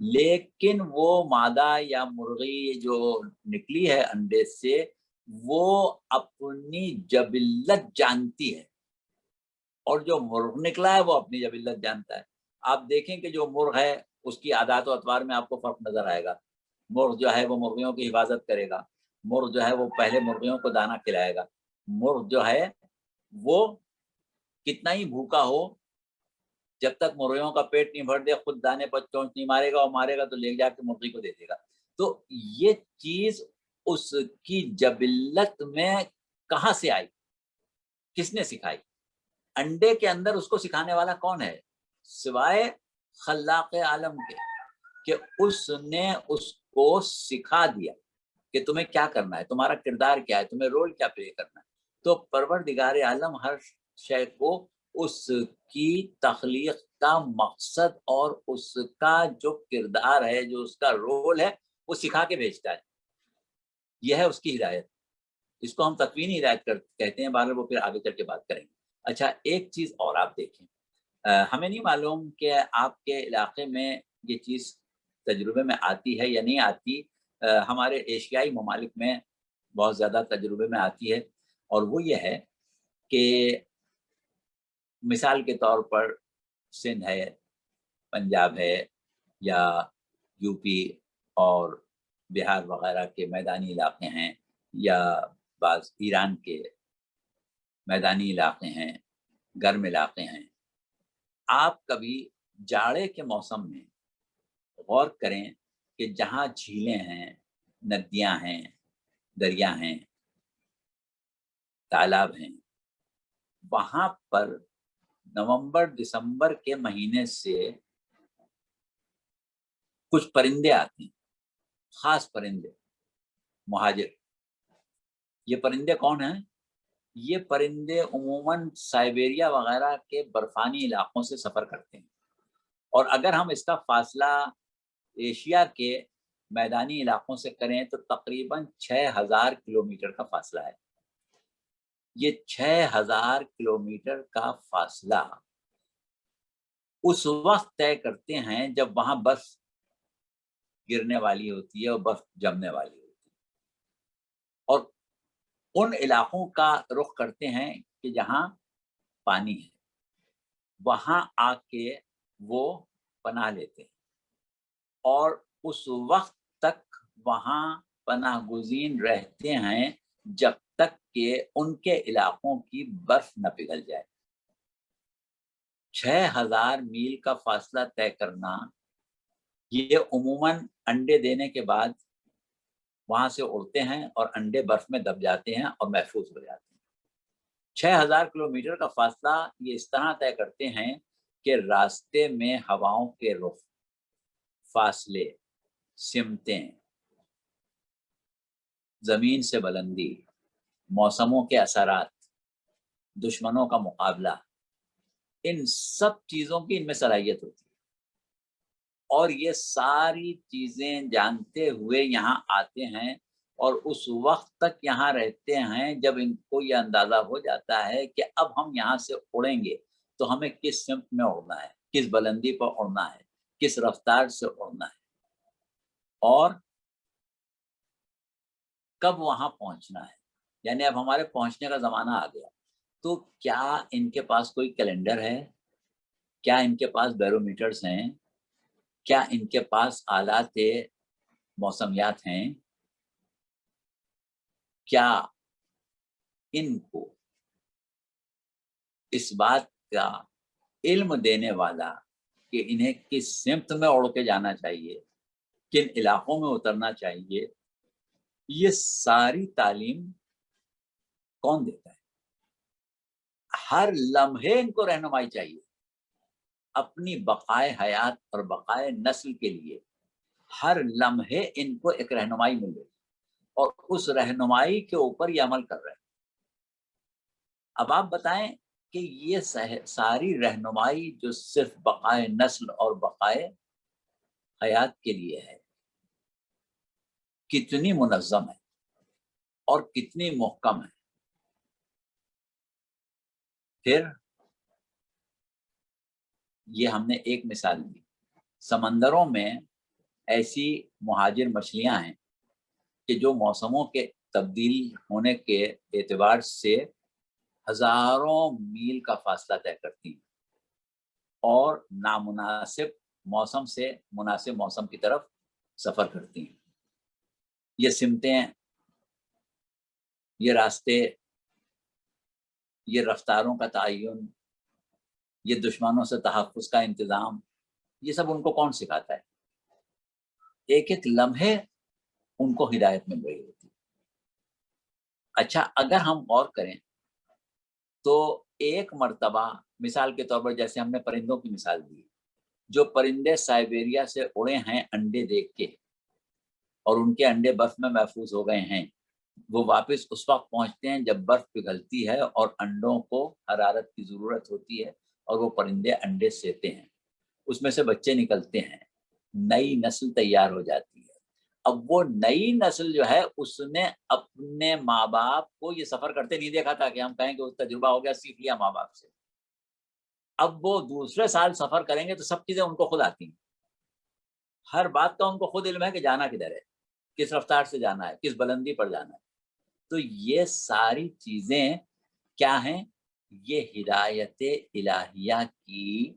A: لیکن وہ مادہ یا مرغی جو نکلی ہے انڈے سے, وہ اپنی جبلت جانتی ہے, اور جو مرغ نکلا ہے وہ اپنی جبلت جانتا ہے. آپ دیکھیں کہ جو مرغ ہے اس کی عادات و اطوار میں آپ کو فرق نظر آئے گا. مرغ جو ہے وہ مرغیوں کی حفاظت کرے گا, مرغ جو ہے وہ پہلے مرغیوں کو دانہ کھلائے گا, مرغ جو ہے وہ کتنا ہی بھوکا ہو, جب تک مرغیوں کا پیٹ نہیں بھر دے خود دانے پر چونچ نہیں مارے گا, اور مارے گا تو لے جا کے مرغی کو دے دے گا. تو یہ چیز اس کی جبلت میں کہاں سے آئی, کس نے سکھائی؟ انڈے کے اندر اس کو سکھانے والا کون ہے سوائے خلاق عالم کے, کہ اس نے اس کو سکھا دیا کہ تمہیں کیا کرنا ہے, تمہارا کردار کیا ہے, تمہیں رول کیا پلے کرنا ہے. تو پروردگار عالم ہر شے کو اس کی تخلیق کا مقصد اور اس کا جو کردار ہے, جو اس کا رول ہے, وہ سکھا کے بھیجتا ہے. یہ ہے اس کی ہدایت. اس کو ہم تکوینی ہدایت کہتے ہیں. بار وہ پھر آگے چل کے بات کریں گے. اچھا, ایک چیز اور آپ دیکھیں, ہمیں نہیں معلوم کہ آپ کے علاقے میں یہ چیز تجربے میں آتی ہے یا نہیں آتی. ہمارے ایشیائی ممالک میں بہت زیادہ تجربے میں آتی ہے, اور وہ یہ ہے کہ مثال کے طور پر سندھ ہے, پنجاب ہے, یا یو پی اور بہار وغیرہ کے میدانی علاقے ہیں, یا بعض ایران کے میدانی علاقے ہیں, گرم علاقے ہیں. آپ کبھی جاڑے کے موسم میں غور کریں کہ جہاں جھیلیں ہیں, ندیاں ہیں, دریا ہیں, تالاب ہیں, وہاں پر نومبر دسمبر کے مہینے سے کچھ پرندے آتے ہیں, خاص پرندے, مہاجر. یہ پرندے کون ہیں؟ یہ پرندے عموماً سائبیریا وغیرہ کے برفانی علاقوں سے سفر کرتے ہیں, اور اگر ہم اس کا فاصلہ ایشیا کے میدانی علاقوں سے کریں تو تقریباً 6000 کلومیٹر کا فاصلہ ہے. یہ 6000 کلومیٹر کا فاصلہ اس وقت طے کرتے ہیں جب وہاں برف گرنے والی ہوتی ہے اور برف جمنے والی ہوتی ہے, اور ان علاقوں کا رخ کرتے ہیں کہ جہاں پانی ہے, وہاں آ کے وہ پناہ لیتے ہیں, اور اس وقت تک وہاں پناہ گزین رہتے ہیں جب تک کہ ان کے علاقوں کی برف نہ پگھل جائے. 6000 میل کا فاصلہ طے کرنا, یہ عموماً انڈے دینے کے بعد وہاں سے اڑتے ہیں اور انڈے برف میں دب جاتے ہیں اور محفوظ ہو جاتے ہیں. 6000 کلومیٹر کا فاصلہ یہ اس طرح طے کرتے ہیں کہ راستے میں ہواؤں کے رخ, فاصلے, سمتیں, زمین سے بلندی, موسموں کے اثرات, دشمنوں کا مقابلہ, ان سب چیزوں کی ان میں صلاحیت ہوتی ہے. اور یہ ساری چیزیں جانتے ہوئے یہاں آتے ہیں, اور اس وقت تک یہاں رہتے ہیں جب ان کو یہ اندازہ ہو جاتا ہے کہ اب ہم یہاں سے اڑیں گے تو ہمیں کس سمت میں اڑنا ہے, کس بلندی پر اڑنا ہے, کس رفتار سے اڑنا ہے, اور کب وہاں پہنچنا ہے. یعنی اب ہمارے پہنچنے کا زمانہ آ گیا. تو کیا ان کے پاس کوئی کیلنڈر ہے؟ کیا ان کے پاس بیرومیٹرز ہیں؟ کیا ان کے پاس آلات موسمیات ہیں؟ کیا ان کو اس بات کا علم دینے والا کہ انہیں کس سمت میں اڑ کے جانا چاہیے، کن علاقوں میں اترنا چاہیے، یہ ساری تعلیم کون دیتا ہے؟ ہر لمحے ان کو رہنمائی چاہیے، اپنی بقائے حیات اور بقائے نسل کے لیے ہر لمحے ان کو ایک رہنمائی مل رہی اور اس رہنمائی کے اوپر یہ عمل کر رہے ہیں۔ اب آپ بتائیں کہ یہ ساری رہنمائی جو صرف بقائے نسل اور بقائے حیات کے لیے ہے، کتنی منظم ہے اور کتنی محکم ہے۔ پھر یہ ہم نے ایک مثال دی، سمندروں میں ایسی مہاجر مچھلیاں ہیں کہ جو موسموں کے تبدیل ہونے کے اعتبار سے ہزاروں میل کا فاصلہ طے کرتی ہیں اور نامناسب موسم سے مناسب موسم کی طرف سفر کرتی ہیں۔ یہ سمتیں، یہ راستے، یہ رفتاروں کا تعین، یہ دشمنوں سے تحفظ کا انتظام، یہ سب ان کو کون سکھاتا ہے؟ ایک ایک لمحے ان کو ہدایت مل رہی ہوتی ہے۔ اچھا، اگر ہم غور کریں تو ایک مرتبہ مثال کے طور پر جیسے ہم نے پرندوں کی مثال دی، جو پرندے سائبیریا سے اڑے ہیں انڈے دیکھ کے اور ان کے انڈے برف میں محفوظ ہو گئے ہیں، وہ واپس اس وقت پہنچتے ہیں جب برف پگھلتی ہے اور انڈوں کو حرارت کی ضرورت ہوتی ہے اور وہ پرندے انڈے سیتے ہیں، اس میں سے بچے نکلتے ہیں، نئی نسل تیار ہو جاتی ہے۔ اب وہ نئی نسل جو ہے اس نے اپنے ماں باپ کو یہ سفر کرتے نہیں دیکھا تھا کہ ہم کہیں کہ وہ تجربہ ہو گیا، سیکھ لیا ماں باپ سے۔ اب وہ دوسرے سال سفر کریں گے تو سب چیزیں ان کو خود آتی ہیں، ہر بات کا ان کو خود علم ہے کہ جانا کدھر ہے، کس رفتار سے جانا ہے، کس بلندی پر جانا ہے۔ تو یہ ساری چیزیں کیا ہیں؟ یہ ہدایت الہیہ کی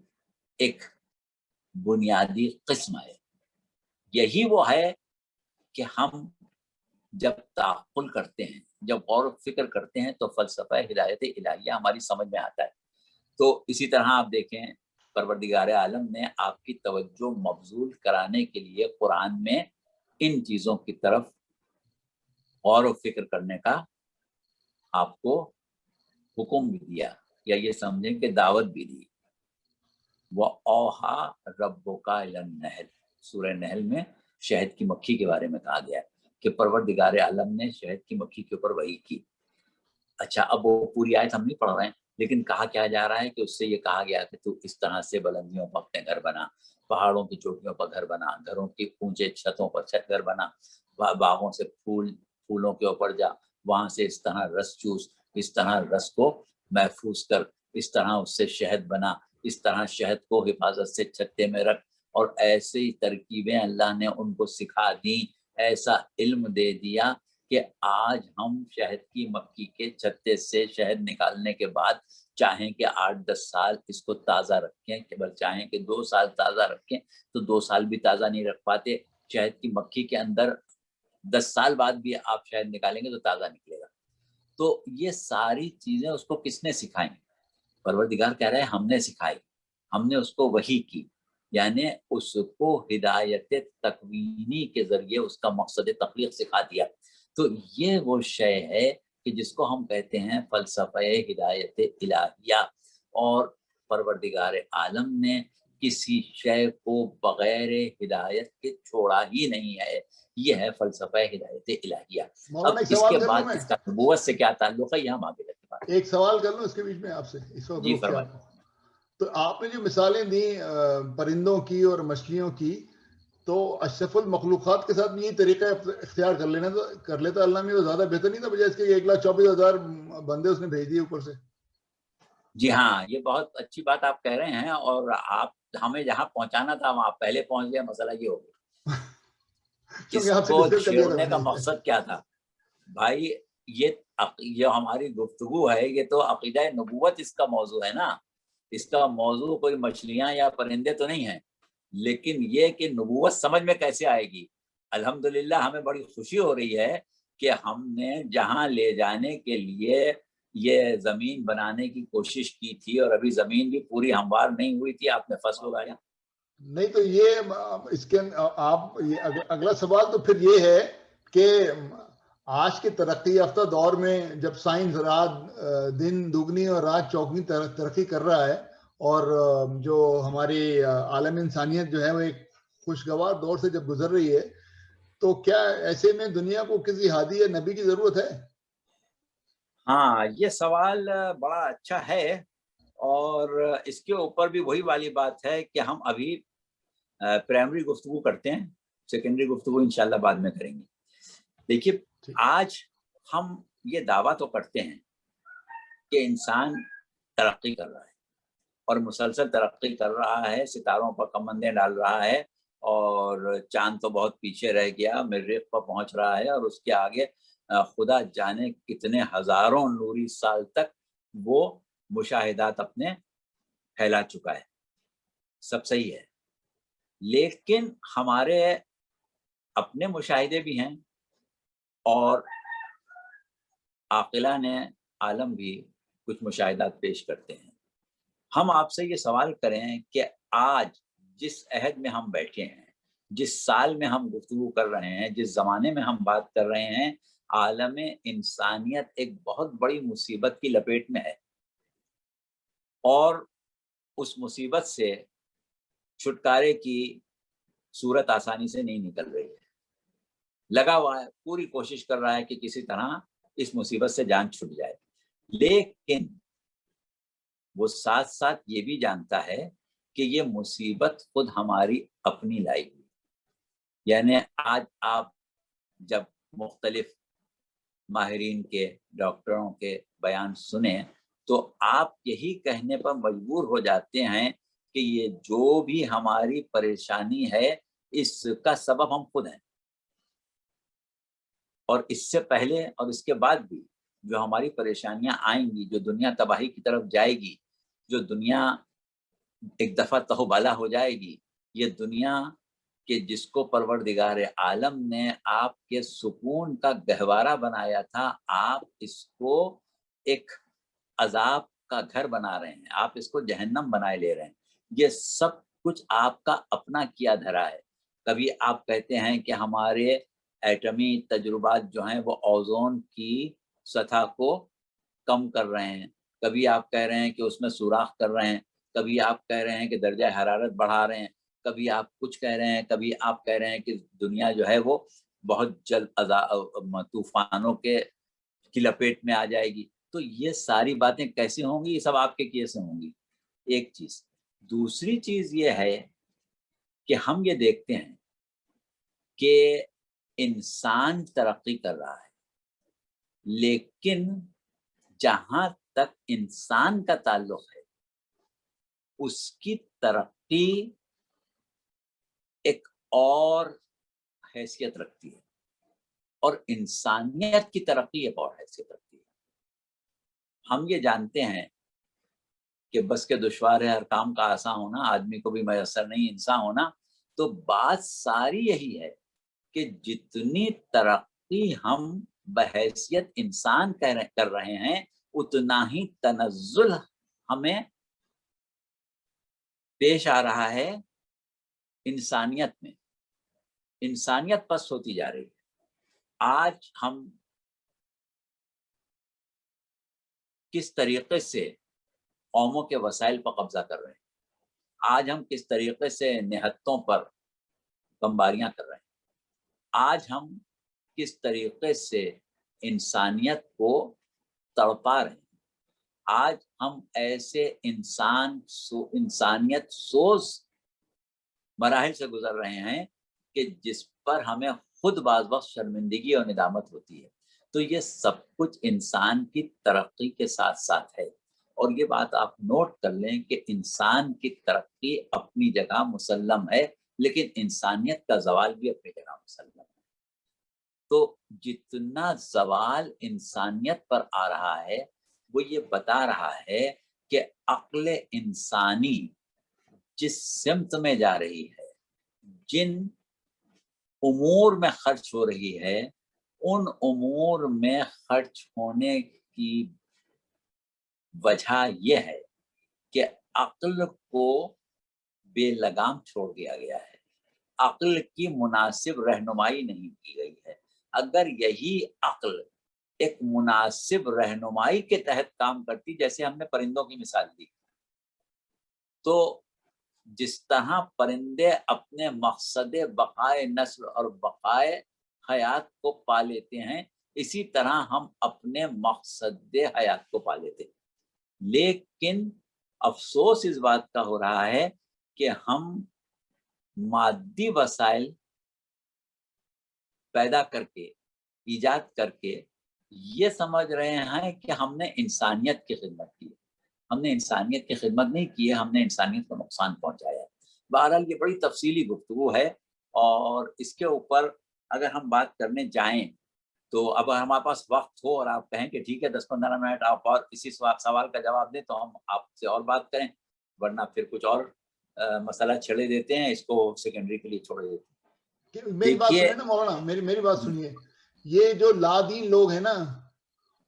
A: ایک بنیادی قسم ہے۔ یہی وہ ہے کہ ہم جب تعقل کرتے ہیں، جب غور و فکر کرتے ہیں تو فلسفہ ہدایت الہیہ ہماری سمجھ میں آتا ہے۔ تو اسی طرح آپ دیکھیں پروردگار عالم نے آپ کی توجہ مبذول کرانے کے لیے قرآن میں ان چیزوں کی طرف غور و فکر کرنے کا آپ کو حکم بھی دیا، یا یہ سمجھیں کہ دعوت بھی دی۔ وَأَوْحَىٰ رَبُّكَ إِلَى النَّحْلِ، سورہ نحل میں شہد کی مکھی کے بارے میں کہا گیا کہ پروردگار عالم نے شہد کی مکھی کے اوپر وحی کی۔ اچھا، اب وہ پوری آیت ہم نہیں پڑھ رہے ہیں، لیکن کہا کیا جا رہا ہے کہ اس سے یہ کہا گیا کہ تو اس طرح سے بلندیوں پر اپنے گھر بنا، پہاڑوں کی چوٹیوں پر گھر بنا، گھروں کی اونچے چھتوں پر چھت گھر بنا، باغوں سے پھولوں کے اوپر جا، وہاں سے اس طرح رس چوس، اس طرح رس کو محفوظ کر، اس طرح اس سے شہد بنا، اس طرح شہد کو حفاظت سے چھتے میں رکھ، اور ایسی ترکیبیں اللہ نے ان کو سکھا دیں، ایسا علم دے دیا کہ آج ہم شہد کی مکھی کے چھتے سے شہد نکالنے کے بعد چاہیں کہ 8-10 سال اس کو تازہ رکھیں، کہ بل چاہیں کہ 2 سال تازہ رکھیں تو 2 سال بھی تازہ نہیں رکھ پاتے۔ شہد کی مکھی کے اندر 10 سال بعد بھی آپ شہد نکالیں گے تو تازہ نکلے گا۔ تو یہ ساری چیزیں اس کو کس نے سکھائیں؟ پروردگار کہہ رہے ہیں ہم نے سکھائی، ہم نے اس کو وحی کی، یعنی اس کو ہدایت تکوینی کے ذریعے اس کا مقصد تخلیق سکھا دیا۔ تو یہ وہ شے ہے کہ جس کو ہم کہتے ہیں فلسفہ ہدایت الہیہ، اور پروردگار عالم نے کسی شے کو بغیر ہدایت کے چھوڑا ہی نہیں ہے۔ یہ ہے فلسفہ ہدایت الہیہ۔ اب اس کے بعد اس کا نبوت سے کیا تعلق ہے، یہ ہم آگے چلتے ہیں۔
B: ایک سوال کر لوں اس کے بیچ میں آپ سے، اس وقت
A: جی
B: رک کے
A: فرمائیں۔
B: آپ کو۔ تو آپ نے جو مثالیں دی پرندوں کی اور مچھلیوں کی، تو اشرف المخلوقات کے ساتھ یہی طریقہ اختیار کر لیتا اللہ میں، تو زیادہ بہتر نہیں تھا بجائے اس کے 1,24,000 بندے اس نے بھیج دیے اوپر سے؟
A: جی ہاں، یہ بہت اچھی بات آپ کہہ رہے ہیں، اور آپ ہمیں جہاں پہنچانا تھا وہاں پہلے پہنچ گئے۔ مسئلہ یہ ہو گیا اس کو چھیڑنے کا مقصد کیا تھا بھائی؟ یہ ہماری گفتگو ہے، یہ تو عقیدہ نبوت اس کا موضوع ہے نا۔ اس کا موضوع کوئی مچھلیاں یا پرندے تو نہیں ہیں، لیکن یہ کہ نبوت سمجھ میں کیسے آئے گی. الحمدللہ ہمیں بڑی خوشی ہو رہی ہے کہ ہم نے جہاں لے جانے کے لیے یہ زمین بنانے کی کوشش کی تھی، اور ابھی زمین بھی پوری ہموار نہیں ہوئی تھی، آپ نے فصل اگایا.
B: نہیں تو یہ اس کے آپ اگلا سوال تو پھر یہ ہے کہ آج کے ترقی یافتہ دور میں جب سائنس رات دن دگنی اور رات چوگنی ترقی کر رہا ہے، اور جو ہماری عالم انسانیت جو ہے وہ ایک خوشگوار دور سے جب گزر رہی ہے، تو کیا ایسے میں دنیا کو کسی ہادی یا نبی کی ضرورت ہے؟
A: ہاں، یہ سوال بڑا اچھا ہے، اور اس کے اوپر بھی وہی والی بات ہے کہ ہم ابھی پرائمری گفتگو کرتے ہیں، سیکنڈری گفتگو انشاءاللہ بعد میں کریں گے. دیکھیے، آج ہم یہ دعویٰ تو کرتے ہیں کہ انسان ترقی کر رہا ہے اور مسلسل ترقی کر رہا ہے، ستاروں پر کمندیں ڈال رہا ہے، اور چاند تو بہت پیچھے رہ گیا، مریخ پر پہنچ رہا ہے، اور اس کے آگے خدا جانے کتنے ہزاروں نوری سال تک وہ مشاہدات اپنے پھیلا چکا ہے. سب صحیح ہے، لیکن ہمارے اپنے مشاہدے بھی ہیں، اور عاقلان عالم بھی کچھ مشاہدات پیش کرتے ہیں. ہم آپ سے یہ سوال کریں کہ آج جس عہد میں ہم بیٹھے ہیں، جس سال میں ہم گفتگو کر رہے ہیں، جس زمانے میں ہم بات کر رہے ہیں، عالم انسانیت ایک بہت بڑی مصیبت کی لپیٹ میں ہے، اور اس مصیبت سے چھٹکارے کی صورت آسانی سے نہیں نکل رہی ہے. لگا ہوا ہے، پوری کوشش کر رہا ہے کہ کسی طرح اس مصیبت سے جان چھٹ جائے، لیکن وہ ساتھ ساتھ یہ بھی جانتا ہے کہ یہ مصیبت خود ہماری اپنی لائی ہوئی. یعنی آج آپ جب مختلف ماہرین کے، ڈاکٹروں کے بیان سنیں تو آپ یہی کہنے پر مجبور ہو جاتے ہیں کہ یہ جو بھی ہماری پریشانی ہے اس کا سبب ہم خود ہیں، اور اس سے پہلے اور اس کے بعد بھی جو ہماری پریشانیاں آئیں گی، جو دنیا تباہی کی طرف جائے گی، جو دنیا ایک دفعہ تہوبالا ہو جائے گی، یہ دنیا کہ جس کو پروردگار عالم نے آپ کے سکون کا گہوارہ بنایا تھا، آپ اس کو ایک عذاب کا گھر بنا رہے ہیں، آپ اس کو جہنم بنائے لے رہے ہیں. یہ سب کچھ آپ کا اپنا کیا دھرا ہے. کبھی آپ کہتے ہیں کہ ہمارے ایٹمی تجربات جو ہیں وہ اوزون کی سطح کو کم کر رہے ہیں، کبھی آپ کہہ رہے ہیں کہ اس میں سوراخ کر رہے ہیں، کبھی آپ کہہ رہے ہیں کہ درجہ حرارت بڑھا رہے ہیں، کبھی آپ کچھ کہہ رہے ہیں، کبھی آپ کہہ رہے ہیں کہ دنیا جو ہے وہ بہت جلد طوفانوں کی لپیٹ میں آ جائے گی. تو یہ ساری باتیں کیسی ہوں گی؟ یہ سب آپ کے کیے سے ہوں گی. ایک چیز. دوسری چیز یہ ہے کہ ہم یہ دیکھتے ہیں کہ انسان ترقی کر رہا ہے، لیکن جہاں تک انسان کا تعلق ہے اس کی ترقی ایک اور حیثیت رکھتی ہے، اور انسانیت کی ترقی ایک اور حیثیت رکھتی ہے. ہم یہ جانتے ہیں کہ بس کے دشوار ہے ہر کام کا آسان ہونا، آدمی کو بھی میسر نہیں انسان ہونا. تو بات ساری یہی ہے کہ جتنی ترقی ہم بحیثیت انسان کر رہے ہیں، اتنا ہی تنزل ہمیں پیش آ رہا ہے انسانیت میں. انسانیت پست ہوتی جا رہی ہے. آج ہم کس طریقے سے قوموں کے وسائل پر قبضہ کر رہے ہیں، آج ہم کس طریقے سے نہتوں پر بمباریاں کر رہے ہیں، آج ہم کس طریقے سے انسانیت کو تڑپا رہے ہیں، آج ہم ایسے انسانیت سوز مراحل سے گزر رہے ہیں کہ جس پر ہمیں خود بعض وقت شرمندگی اور ندامت ہوتی ہے. تو یہ سب کچھ انسان کی ترقی کے ساتھ ساتھ ہے. اور یہ بات آپ نوٹ کر لیں کہ انسان کی ترقی اپنی جگہ مسلم ہے، لیکن انسانیت کا زوال بھی اپنی جگہ مسلم ہے. تو جتنا زوال انسانیت پر آ رہا ہے وہ یہ بتا رہا ہے کہ عقل انسانی جس سمت میں جا رہی ہے، جن امور میں خرچ ہو رہی ہے، ان امور میں خرچ ہونے کی وجہ یہ ہے کہ عقل کو بے لگام چھوڑ دیا گیا ہے، عقل کی مناسب رہنمائی نہیں کی گئی ہے۔ اگر یہی عقل ایک مناسب رہنمائی کے تحت کام کرتی، جیسے ہم نے پرندوں کی مثال دی، تو جس طرح پرندے اپنے مقصد بقائے نسل اور بقائے حیات کو پا لیتے ہیں، اسی طرح ہم اپنے مقصد حیات کو پا لیتے ہیں۔ لیکن افسوس اس بات کا ہو رہا ہے کہ ہم مادی وسائل پیدا کر کے، ایجاد کر کے یہ سمجھ رہے ہیں کہ ہم نے انسانیت کی خدمت کی ہے۔ ہم نے انسانیت کی خدمت نہیں کی ہے، ہم نے انسانیت کو نقصان پہنچایا ہے۔ بہرحال یہ بڑی تفصیلی گفتگو ہے، اور اس کے اوپر اگر ہم بات کرنے جائیں تو اب ہمارے پاس وقت ہو اور آپ کہیں کہ ٹھیک ہے 10-15 منٹ آپ اور اسی سوال کا جواب دیں تو ہم آپ سے اور بات کریں، ورنہ پھر کچھ اور مسئلہ چھڑے دیتے ہیں، اس کو سیکنڈری کے لیے چھوڑے دیتے ہیں۔
B: میری بات سنیے نا مولانا، میری بات سنیے، یہ جو لادین لوگ ہیں نا،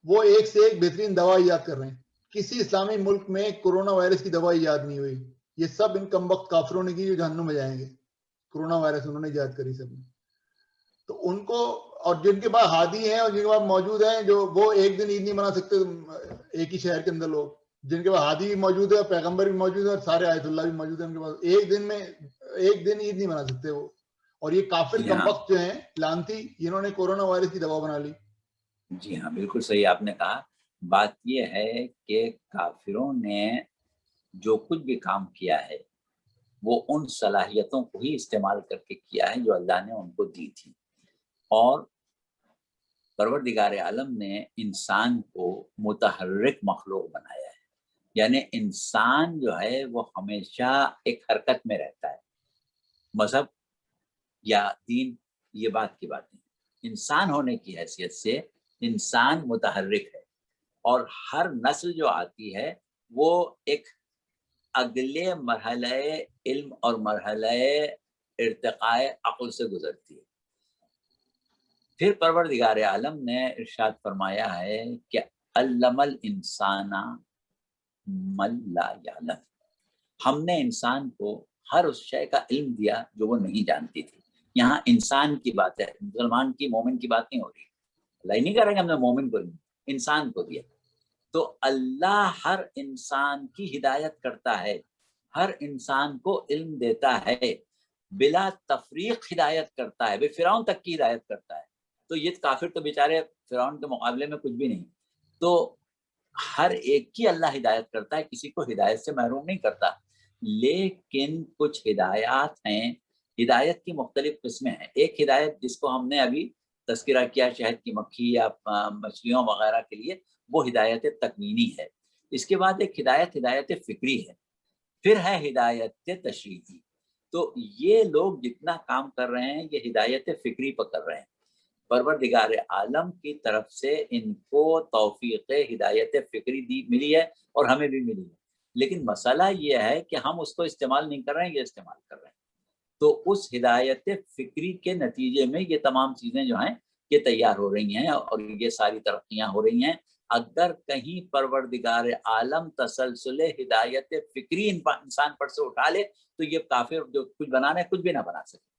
B: وہ ایک سے ایک بہترین دوا ایجاد کر رہے ہیں۔ کسی اسلامی ملک میں کورونا وائرس کی دوا ایجاد نہیں ہوئی، یہ سب ان کم وقت کافروں نے کی جو جہنم میں جائیں گے۔ کورونا وائرس انہوں نے ایجاد کری سب نے، تو ان کو، اور جن کے پاس ہادی ہیں اور جن کے پاس موجود ہیں، جو وہ ایک دن عید نہیں منا سکتے، ایک ہی شہر کے اندر لوگ جن کے پاس ہادی بھی موجود ہے اور پیغمبر بھی موجود ہے اور سارے آیت اللہ بھی موجود ہیں، ان کے پاس ایک دن میں ایک دن عید نہیں منا سکتے وہ، اور یہ کافر کم وقت جو ہیں لانتی، انہوں نے کورونا وائرس کی دوا بنا لی۔
A: جی ہاں، بالکل صحیح آپ نے کہا۔ بات یہ ہے کہ کافروں نے جو کچھ بھی کام کیا ہے وہ ان صلاحیتوں کو ہی استعمال کر کے کیا ہے جو اللہ نے ان کو دی تھی، اور پروردگار عالم نے انسان کو متحرک مخلوق بنایا ہے، یعنی انسان جو ہے وہ ہمیشہ ایک حرکت میں رہتا ہے۔ مذہب یا دین یہ بات کی بات نہیں، انسان ہونے کی حیثیت سے انسان متحرک ہے، اور ہر نسل جو آتی ہے وہ ایک اگلے مرحلہ علم اور مرحلہ ارتقاء عقل سے گزرتی ہے۔ پھر پروردگار عالم نے ارشاد فرمایا ہے کہ علم الانسان ما لا یعلم، ہم نے انسان کو ہر اس شے کا علم دیا جو وہ نہیں جانتی تھی۔ یہاں انسان کی بات ہے، مسلمان کی، مومن کی بات نہیں ہو رہی۔ اللہ ہی نہیں کہہ رہے کہ ہم نے مومن کو نہیں، انسان کو دیا۔ تو اللہ ہر انسان کی ہدایت کرتا ہے، ہر انسان کو علم دیتا ہے، بلا تفریق ہدایت کرتا ہے، فرعون تک کی ہدایت کرتا ہے۔ تو یہ کافر تو بیچارے فرعون کے مقابلے میں کچھ بھی نہیں۔ تو ہر ایک کی اللہ ہدایت کرتا ہے، کسی کو ہدایت سے محروم نہیں کرتا۔ لیکن کچھ ہدایات ہیں، ہدایت کی مختلف قسمیں ہیں۔ ایک ہدایت جس کو ہم نے ابھی تذکرہ کیا شہد کی مکھی یا مچھلیوں وغیرہ کے لیے، وہ ہدایت تکوینی ہے۔ اس کے بعد ایک ہدایت فکری ہے، پھر ہے ہدایت تشریعی۔ تو یہ لوگ جتنا کام کر رہے ہیں یہ ہدایت فکری پر کر رہے ہیں۔ پروردگار عالم کی طرف سے ان کو توفیق ہدایت فکری ملی ہے، اور ہمیں بھی ملی ہے، لیکن مسئلہ یہ ہے کہ ہم اس کو استعمال نہیں کر رہے ہیں، یہ استعمال کر رہے ہیں۔ تو اس ہدایت فکری کے نتیجے میں یہ تمام چیزیں جو ہیں یہ تیار ہو رہی ہیں، اور یہ ساری ترقیاں ہو رہی ہیں۔ اگر کہیں پروردگار عالم تسلسل ہدایت فکری انسان پر سے اٹھا لے تو یہ کافر جو کچھ بنانا ہے کچھ بھی نہ بنا سکے،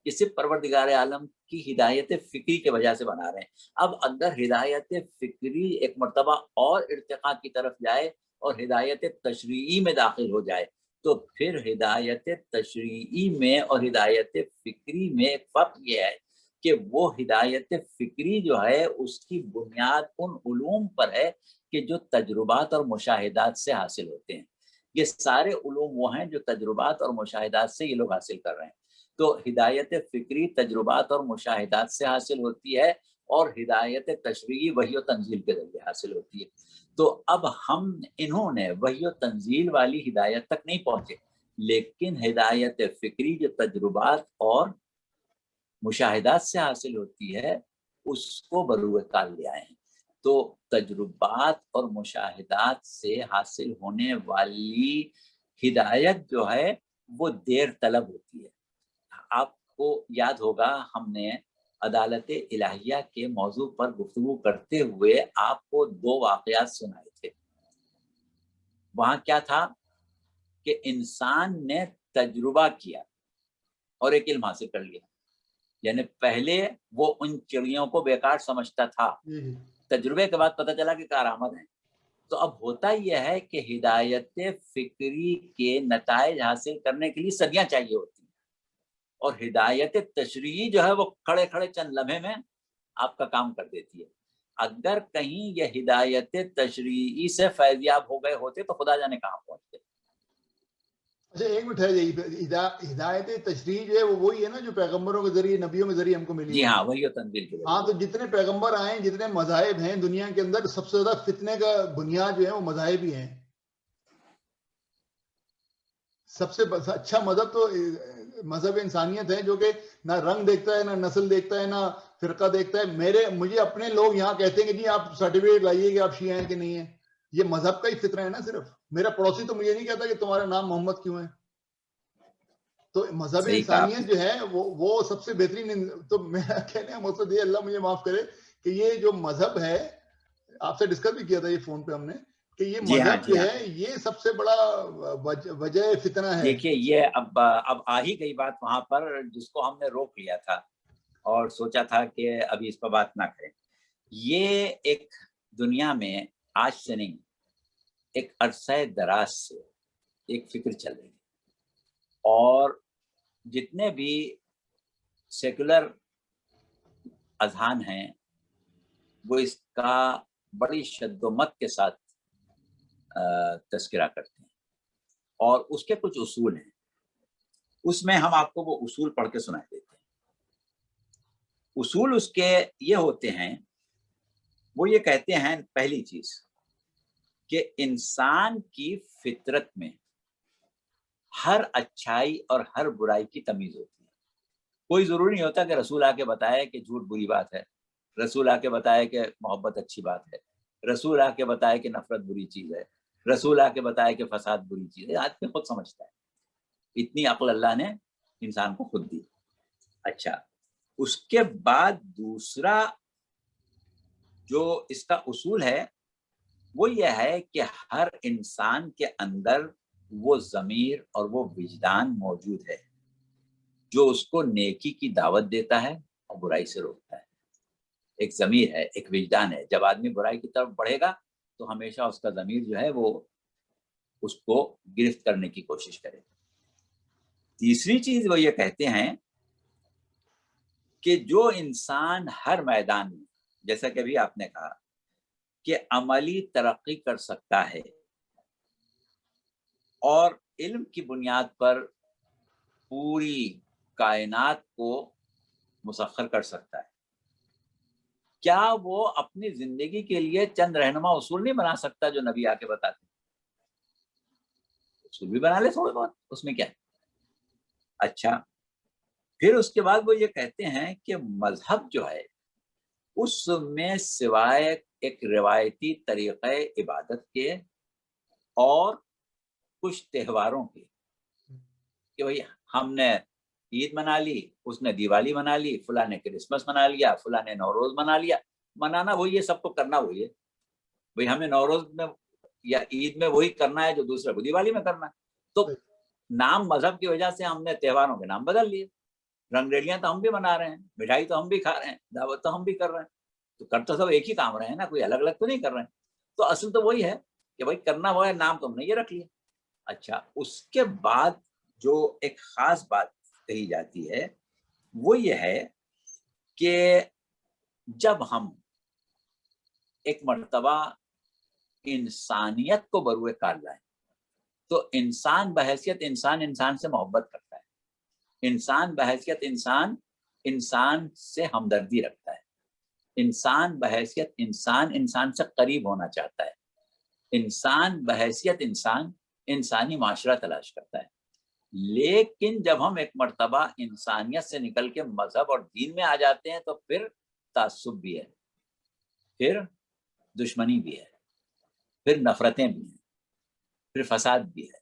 A: یہ صرف پروردگار عالم کی ہدایت فکری کی وجہ سے بنا رہے ہیں۔ اب اگر ہدایت فکری ایک مرتبہ اور ارتقاء کی طرف جائے اور ہدایت تشریعی میں داخل ہو جائے تو پھر ہدایت تشریعی میں اور ہدایت فکری میں ایک فرق یہ ہے کہ وہ ہدایت فکری جو ہے اس کی بنیاد ان علوم پر ہے کہ جو تجربات اور مشاہدات سے حاصل ہوتے ہیں۔ یہ سارے علوم وہ ہیں جو تجربات اور مشاہدات سے یہ لوگ حاصل کر رہے ہیں۔ تو ہدایت فکری تجربات اور مشاہدات سے حاصل ہوتی ہے، اور ہدایت تشریعی وحی و تنزیل کے ذریعے حاصل ہوتی ہے۔ تو اب انہوں نے وحی و تنزیل والی ہدایت تک نہیں پہنچے، لیکن ہدایت فکری جو تجربات اور مشاہدات سے حاصل ہوتی ہے اس کو بروئے کار لے آئے ہیں۔ تو تجربات اور مشاہدات سے حاصل ہونے والی ہدایت جو ہے وہ دیر طلب ہوتی ہے. آپ کو یاد ہوگا ہم نے عدالت الہیہ کے موضوع پر گفتگو کرتے ہوئے آپ کو 2 واقعات سنائے تھے. وہاں کیا تھا کہ انسان نے تجربہ کیا اور ایک علم حاصل کر لیا. یعنی پہلے وہ ان چڑیوں کو بیکار سمجھتا تھا, تجربے کے بعد پتہ چلا کہ کارآمد ہیں. تو اب ہوتا یہ ہے کہ ہدایت فکری کے نتائج حاصل کرنے کے لیے صدیاں چاہیے ہوتی ہیں, اور ہدایت تشریعی جو ہے وہ کھڑے کھڑے چند لمحے میں آپ کا کام کر دیتی ہے. اگر کہیں یہ ہدایت تشریعی سے فیضیاب ہو گئے ہوتے تو خدا جانے کہاں پہنچتے.
B: اچھا ایک منٹ ہے, ہدایت تشریح جو ہے وہ وہی ہے نا جو پیغمبروں کے ذریعے, نبیوں کے ذریعے ہم کو ملی.
A: جی ہاں, وہی تنزیل کے ذریعے.
B: ہاں, تو جتنے پیغمبر آئے, جتنے مذاہب ہیں دنیا کے اندر, سب سے زیادہ فتنے کا بنیاد جو ہے وہ مذاہب ہی ہیں. سب سے اچھا مذہب تو مذہب انسانیت ہے, جو کہ نہ رنگ دیکھتا ہے, نہ نسل دیکھتا ہے, نہ فرقہ دیکھتا ہے. مجھے اپنے لوگ یہاں کہتے ہیں کہ جی آپ سرٹیفکیٹ لائیے کہ آپ شیعہ ہیں کہ نہیں ہیں. یہ مذہب کا ہی فطرہ ہے نا صرف. میرا پڑوسی تو مجھے نہیں کہتا کہ تمہارا نام محمد کیوں ہے. تو مذہب انسانیت جو ہے وہ سب سے بہترین. تو میرا کہنے کا مقصد یہ, اللہ مجھے معاف کرے, کہ یہ جو مذہب ہے, آپ سے ڈسکس بھی کیا تھا یہ فون پہ ہم نے, کہ یہ مذہب جو ہے یہ سب سے بڑا وجہ فتنہ ہے.
A: دیکھیے یہ اب آ ہی گئی بات وہاں پر جس کو ہم نے روک لیا تھا اور سوچا تھا کہ ابھی اس پر بات نہ کریں. یہ ایک دنیا میں آج سے نہیں, ایک عرصہ دراز سے ایک فکر چل رہی ہے, اور جتنے بھی سیکولر اذہان ہیں وہ اس کا بڑی شد و مت کے ساتھ تذکرہ کرتے ہیں, اور اس کے کچھ اصول ہیں. اس میں ہم آپ کو وہ اصول پڑھ کے سنا دیتے ہیں. اصول اس کے یہ ہوتے ہیں, وہ یہ کہتے ہیں پہلی چیز کہ انسان کی فطرت میں ہر اچھائی اور ہر برائی کی تمیز ہوتی ہے. کوئی ضروری نہیں ہوتا کہ رسول آ کے بتائے کہ جھوٹ بری بات ہے, رسول آ کے بتائے کہ محبت اچھی بات ہے, رسول آ کے بتائے کہ نفرت بری چیز ہے, رسول آ کے بتائے کہ فساد بری چیز ہے. آدمی خود سمجھتا ہے, اتنی عقل اللہ نے انسان کو خود دی. اچھا, اس کے بعد دوسرا جو اس کا اصول ہے وہ یہ ہے کہ ہر انسان کے اندر وہ ضمیر اور وہ وجدان موجود ہے جو اس کو نیکی کی دعوت دیتا ہے اور برائی سے روکتا ہے. ایک ضمیر ہے, ایک وجدان ہے. جب آدمی برائی کی طرف بڑھے گا تو ہمیشہ اس کا ضمیر جو ہے وہ اس کو گرفت کرنے کی کوشش کرے. تیسری چیز وہ یہ کہتے ہیں کہ جو انسان ہر میدان میں, جیسا کہ ابھی آپ نے کہا, کہ عملی ترقی کر سکتا ہے اور علم کی بنیاد پر پوری کائنات کو مسخر کر سکتا ہے, کیا وہ اپنی زندگی کے لیے چند رہنما اصول نہیں بنا سکتا جو نبی آ کے بتاتے ہیں؟ اصول بھی بنا لے تھوڑے بہت, اس میں کیا ہے. اچھا, پھر اس کے بعد وہ یہ کہتے ہیں کہ مذہب جو ہے اس میں سوائے ایک روایتی طریقہ عبادت کے اور کچھ تہواروں کے, کہ بھئی ہم نے عید منا لی, اس نے دیوالی منا لی, فلاں نے کرسمس منا لیا, فلاں نے نوروز منا لیا. منانا وہی ہے, سب کو کرنا وہی ہے. بھئی ہمیں نوروز میں یا عید میں وہی کرنا ہے جو دوسرے کو دیوالی میں کرنا ہے. تو نام مذہب کی وجہ سے ہم نے تہواروں کے نام بدل لیے. رنگریلیاں تو ہم بھی منا رہے ہیں, مٹھائی تو ہم بھی کھا رہے ہیں, دعوت تو ہم بھی کر رہے ہیں, تو کر تو سب ایک ہی کام رہے ہیں نا, کوئی الگ الگ تو نہیں کر رہے ہیں. تو اصل تو وہی ہے کہ بھائی کرنا وہ ہے, نام تم نے یہ رکھ لیا. اچھا, اس کے بعد جو ایک خاص بات کہی جاتی ہے وہ یہ ہے کہ جب ہم ایک مرتبہ انسانیت کو بروئے کار لائیں تو انسان بحیثیت انسان سے محبت کرتا ہے, انسان بحیثیت انسان سے ہمدردی رکھتا ہے, انسان بحیثیت انسان سے قریب ہونا چاہتا ہے, انسان بحیثیت انسانی معاشرہ تلاش کرتا ہے. لیکن جب ہم ایک مرتبہ انسانیت سے نکل کے مذہب اور دین میں آ جاتے ہیں تو پھر تعصب بھی ہے, پھر دشمنی بھی ہے، پھر نفرتیں بھی ہیں، پھر فساد بھی ہے،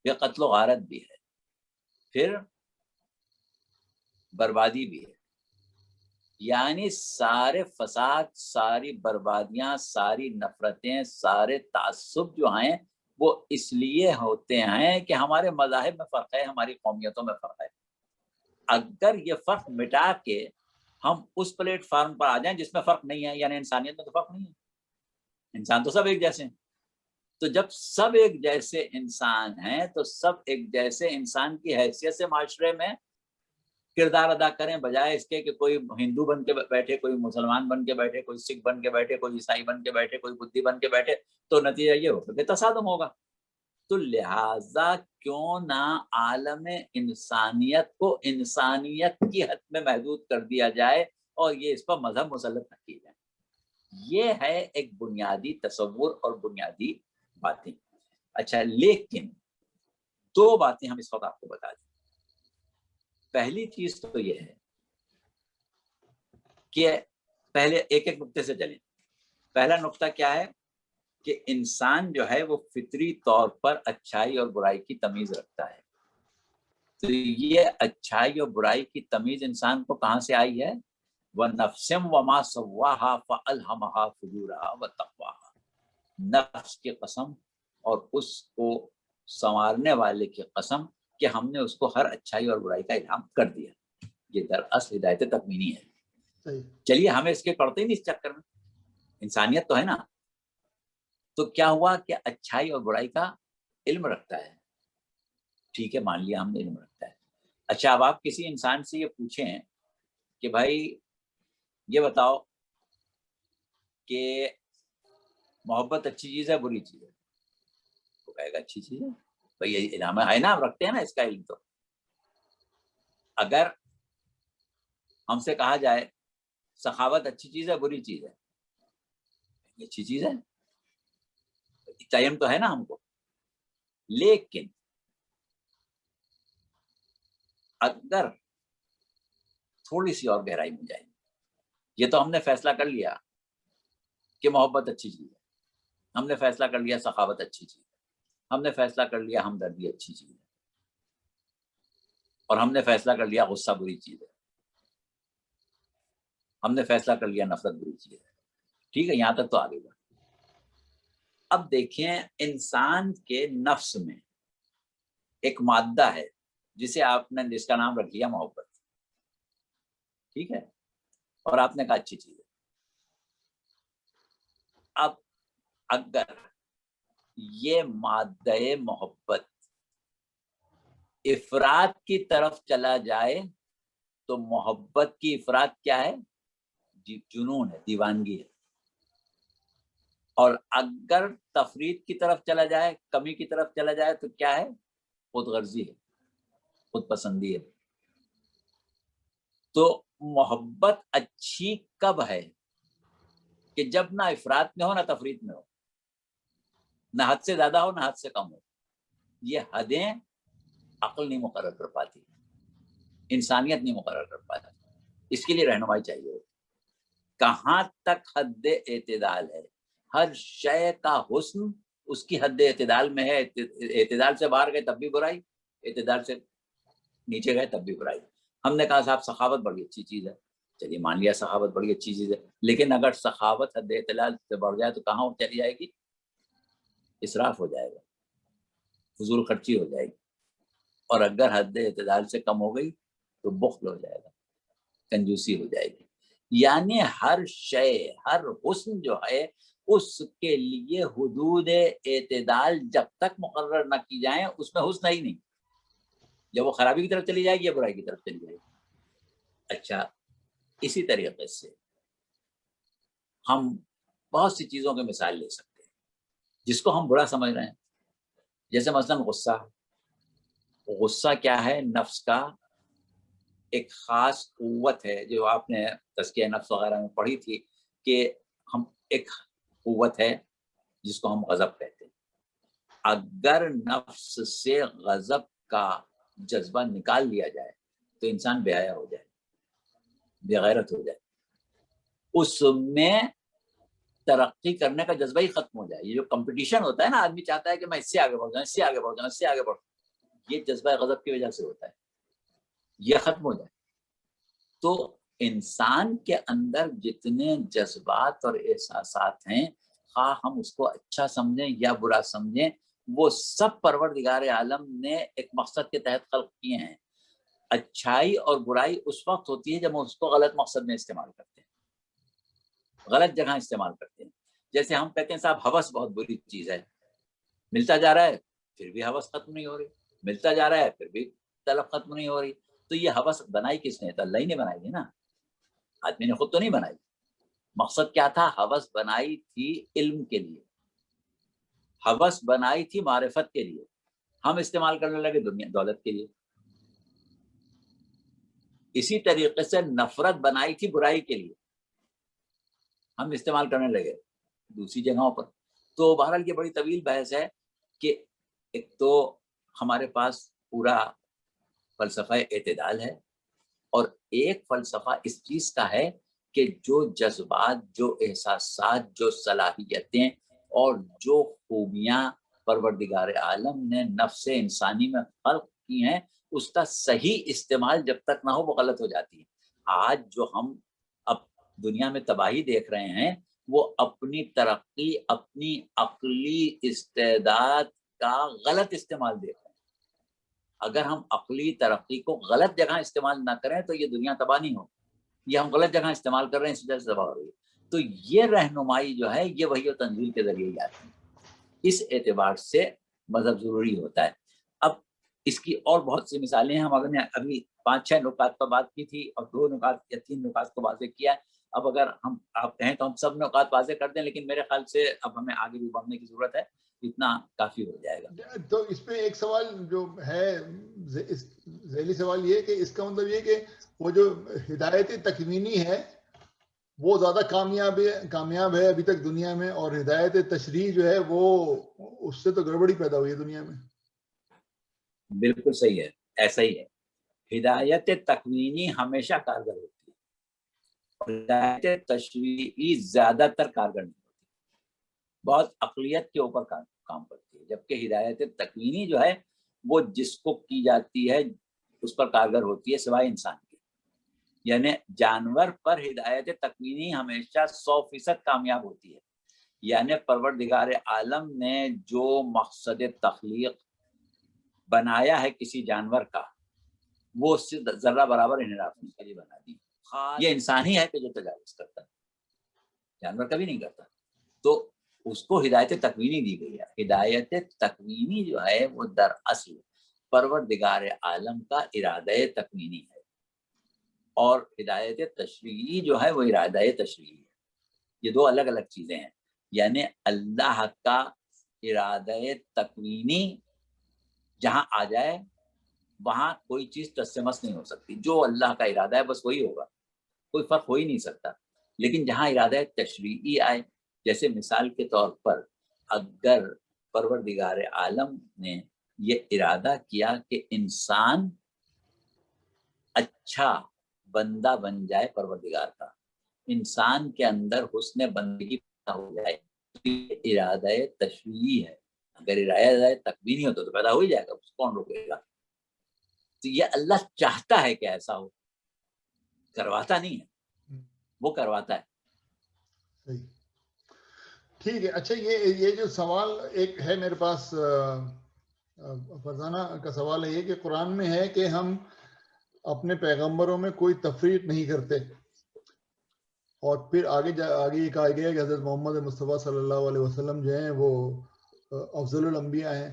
A: پھر قتل و غارت بھی ہے، پھر بربادی بھی ہے. یعنی سارے فساد، ساری بربادیاں، ساری نفرتیں، سارے تعصب جو ہیں وہ اس لیے ہوتے ہیں کہ ہمارے مذاہب میں فرق ہے، ہماری قومیتوں میں فرق ہے. اگر یہ فرق مٹا کے ہم اس پلیٹ فارم پر آ جائیں جس میں فرق نہیں ہے، یعنی انسانیت میں تو فرق نہیں ہے، انسان تو سب ایک جیسے ہیں. تو جب سب ایک جیسے انسان ہیں تو سب ایک جیسے انسان کی حیثیت سے معاشرے میں کردار ادا کریں، بجائے اس کے کہ کوئی ہندو بن کے بیٹھے، کوئی مسلمان بن کے بیٹھے، کوئی سکھ بن کے بیٹھے، کوئی عیسائی بن کے بیٹھے، کوئی بدھی بن کے بیٹھے. تو نتیجہ یہ ہوگا کہ تصادم ہوگا. تو لہٰذا کیوں نہ عالم انسانیت کو انسانیت کی حد میں محدود کر دیا جائے اور یہ اس پر مذہب مسلط نہ کی جائے. یہ ہے ایک بنیادی تصور اور بنیادی باتیں. اچھا، لیکن دو باتیں ہم اس وقت آپ کو بتا دیں. پہلی چیز تو یہ ہے کہ پہلے ایک ایک نقطے سے چلیں. پہلا نقطہ کیا ہے کہ انسان جو ہے وہ فطری طور پر اچھائی اور برائی کی تمیز رکھتا ہے. تو یہ اچھائی اور برائی کی تمیز انسان کو کہاں سے آئی ہے؟ وَنَفْسٍ وَمَا سَوَّاهَا فَأَلْهَمَهَا فُجُورَهَا وَتَقْوَاهَا. نفس کی قسم اور اس کو سنوارنے والے کی قسم کہ ہم نے اس کو ہر اچھائی اور برائی کا الہام کر دیا. یہ دراصل ہدایت تکوینی ہے. چلیے ہمیں اس کے پڑھتے ہی نہیں اس چکر میں، انسانیت تو ہے نا. تو کیا ہوا کہ اچھائی اور برائی کا علم رکھتا ہے. ٹھیک ہے، مان لیا ہم نے علم رکھتا ہے. اچھا، اب آپ کسی انسان سے یہ پوچھیں کہ بھائی یہ بتاؤ کہ محبت اچھی چیز ہے بری چیز ہے؟ وہ کہے گا اچھی چیز ہے. بھائی یہ علم ہے نا، ہم رکھتے ہیں نا اس کا علم. تو اگر ہم سے کہا جائے سخاوت اچھی چیز ہے بری چیز ہے، اچھی چیز ہے، علم تو ہے نا ہم کو. لیکن اگر تھوڑی سی اور گہرائی میں جائیں، یہ تو ہم نے فیصلہ کر لیا کہ محبت اچھی چیز ہے، ہم نے فیصلہ کر لیا سخاوت اچھی چیز ہے، ہم نے فیصلہ کر لیا ہمدردی اچھی چیز ہے، اور ہم نے فیصلہ کر لیا غصہ بری چیز ہے، ہم نے فیصلہ کر لیا نفرت بری چیز ہے. ٹھیک ہے، یہاں تک تو آگے بڑھ. اب دیکھیں انسان کے نفس میں ایک مادہ ہے جسے آپ نے جس کا نام رکھ لیا محبت. ٹھیک ہے، اور آپ نے کہا اچھی چیز ہے. اب اگر یہ مادہ محبت افراد کی طرف چلا جائے تو محبت کی افراد کیا ہے؟ جنون ہے، دیوانگی ہے. اور اگر تفرید کی طرف چلا جائے، کمی کی طرف چلا جائے تو کیا ہے؟ خود غرضی ہے، خود پسندی ہے. تو محبت اچھی کب ہے؟ کہ جب نہ افراد میں ہو نہ تفرید میں ہو، نہ حد سے زیادہ ہو نہ حد سے کم ہو. یہ حدیں عقل نہیں مقرر کر پاتی، انسانیت نہیں مقرر کر پاتی. اس کے لیے رہنمائی چاہیے. کہاں تک حد اعتدال ہے؟ ہر شے کا حسن اس کی حد اعتدال میں ہے. اعتدال سے باہر گئے تب بھی برائی، اعتدال سے نیچے گئے تب بھی برائی. ہم نے کہا صاحب سخاوت بڑی اچھی چیز ہے، چلیے مان لیا سخاوت بڑی اچھی چیز ہے. لیکن اگر سخاوت حد اعتدال سے بڑھ جائے تو کہاں چلی جائے گی؟ اسراف ہو جائے گا، فضول خرچی ہو جائے گی. اور اگر حد اعتدال سے کم ہو گئی تو بخل ہو جائے گا، کنجوسی ہو جائے گی. یعنی ہر شے، ہر حسن جو ہے اس کے لیے حدود اعتدال جب تک مقرر نہ کی جائیں اس میں حسن ہی نہیں. جب وہ خرابی کی طرف چلی جائے گی یا برائی کی طرف چلی جائے گی. اچھا، اسی طریقے سے ہم بہت سی چیزوں کی مثال لے سکتے ہیں جس کو ہم برا سمجھ رہے ہیں. جیسے مثلا غصہ. غصہ کیا ہے؟ نفس کا ایک خاص قوت ہے جو آپ نے تزکیہ نفس وغیرہ میں پڑھی تھی کہ ہم ایک قوت ہے جس کو ہم غضب کہتے ہیں. اگر نفس سے غضب کا جذبہ نکال لیا جائے تو انسان بے حیا ہو جائے، بے غیرت ہو جائے. اس میں ترقی کرنے کا جذبہ ہی ختم ہو جائے. یہ جو کمپٹیشن ہوتا ہے نا، آدمی چاہتا ہے کہ میں اس سے آگے بڑھ جاؤں، اس سے آگے بڑھ جاؤں، اس سے آگے بڑھ جاؤں، یہ جذبہ غضب کی وجہ سے ہوتا ہے. یہ ختم ہو جائے تو انسان کے اندر جتنے جذبات اور احساسات ہیں، خواہ ہم اس کو اچھا سمجھیں یا برا سمجھیں، وہ سب پروردگار عالم نے ایک مقصد کے تحت خلق کیے ہیں. اچھائی اور برائی اس وقت ہوتی ہے جب ہم اس کو غلط مقصد میں استعمال کرتے ہیں، غلط جگہ استعمال کرتے ہیں. جیسے ہم کہتے ہیں صاحب ہوس بہت بری چیز ہے، ملتا جا رہا ہے پھر بھی ہوس ختم نہیں ہو رہی، ملتا جا رہا ہے پھر بھی طلب ختم نہیں ہو رہی. تو یہ ہوس بنائی کس نے؟ تو اللہ ہی نے بنائی ہے نا، آدمی نے خود تو نہیں بنائی. مقصد کیا تھا؟ ہوس بنائی تھی علم کے لیے، ہوس بنائی تھی معرفت کے لیے، ہم استعمال کرنے لگے دنیا دولت کے لیے. اسی طریقے سے نفرت بنائی تھی برائی کے لیے، ہم استعمال کرنے لگے دوسری جگہوں پر. تو بہرحال یہ بڑی طویل بحث ہے کہ ایک تو ہمارے پاس پورا فلسفہ اعتدال ہے، اور ایک فلسفہ اس چیز کا ہے کہ جو جذبات، جو احساسات، جو صلاحیتیں اور جو خوبیاں پروردگار عالم نے نفس انسانی میں خلق کی ہیں، اس کا صحیح استعمال جب تک نہ ہو وہ غلط ہو جاتی ہے. آج جو ہم اب دنیا میں تباہی دیکھ رہے ہیں، وہ اپنی ترقی، اپنی عقلی استعداد کا غلط استعمال دیکھ رہے ہیں. اگر ہم عقلی ترقی کو غلط جگہ استعمال نہ کریں تو یہ دنیا تباہ نہیں ہو. یہ ہم غلط جگہ استعمال کر رہے ہیں، اس وجہ سے تباہ ہو رہی ہے. تو یہ رہنمائی جو ہے یہ وحی و تنزیل کے ذریعے ہی آتی ہے. اس اعتبار سے مذہب ضروری ہوتا ہے. اب اس کی اور بہت سی مثالیں ہیں. ہم اگر نے ابھی 5-6 نکات پر بات کی تھی اور 2 نکات یا 3 نکات کو واضح کیا ہے. اب اگر آپ کہیں تو ہم سب نکات واضح کر دیں، لیکن میرے خیال سے اب ہمیں آگے بھی بڑھنے کی ضرورت ہے، اتنا کافی ہو جائے گا.
B: تو اس پہ ایک سوال جو ہے، ذیلی سوال یہ کہ اس کا مطلب یہ کہ وہ جو ہدایت تکوینی ہے وہ زیادہ کامیاب ہے ابھی تک دنیا میں، اور ہدایت تشریح جو ہے وہ اس سے تو گڑبڑی پیدا ہوئی ہے دنیا میں.
A: بالکل صحیح ہے، ایسا ہی ہے. ہدایت تکوینی ہمیشہ کارگر ہوتی ہے، اور ہدایت تشریعی زیادہ تر کارگر نہیں ہوتی، بہت عقلیت کے اوپر کام کرتی ہے. جبکہ ہدایت تکوینی جو ہے وہ جس کو کی جاتی ہے اس پر کارگر ہوتی ہے سوائے انسان کے. یعنی جانور پر ہدایت تکوینی ہمیشہ 100% کامیاب ہوتی ہے. یعنی پروردگار عالم نے جو مقصد تخلیق بنایا ہے کسی جانور کا، وہ اس سے ذرہ برابر انحراف نہیں کے لیے بنا دی. یہ انسان ہی ہے کہ جو تجاوز کرتا ہے، جانور کبھی نہیں کرتا. تو اس کو ہدایت تکوینی دی گئی ہے. ہدایت تکوینی جو ہے وہ در اصل پروردگار عالم کا ارادہ تکوینی ہے، اور ہدایت تشریعی جو ہے وہ ارادہ تشریعی ہے. یہ دو الگ الگ چیزیں ہیں. یعنی اللہ کا ارادہ تکوینی جہاں آ جائے وہاں کوئی چیز تسمس نہیں ہو سکتی. جو اللہ کا ارادہ ہے بس وہی ہوگا، کوئی فرق ہو ہی نہیں سکتا. لیکن جہاں ارادہ تشریعی آئے، جیسے مثال کے طور پر اگر پروردگار عالم نے یہ ارادہ کیا کہ انسان اچھا بندہ بن جائے پروردگار کا، انسان کے اندر حسن بندگی پیدا ہو جائے، تو یہ ارادہ تشریعی ہے. اگر ارادہ تکوینی ہو تو پیدا ہو ہی جائے گا، اس کون روکے گا؟ تو یہ اللہ چاہتا ہے کہ ایسا ہو، کرواتا نہیں ہے، وہ کرواتا ہے.
B: صحیح، ٹھیک ہے. اچھا، یہ جو سوال ایک ہے میرے پاس، فرزانہ کا سوال ہے یہ کہ قرآن میں ہے کہ ہم اپنے پیغمبروں میں کوئی تفریق نہیں کرتے، اور پھر آگے یہ کہا گیا کہ حضرت محمد مصطفیٰ صلی اللہ علیہ وسلم جو ہیں وہ افضل الانبیاء ہیں.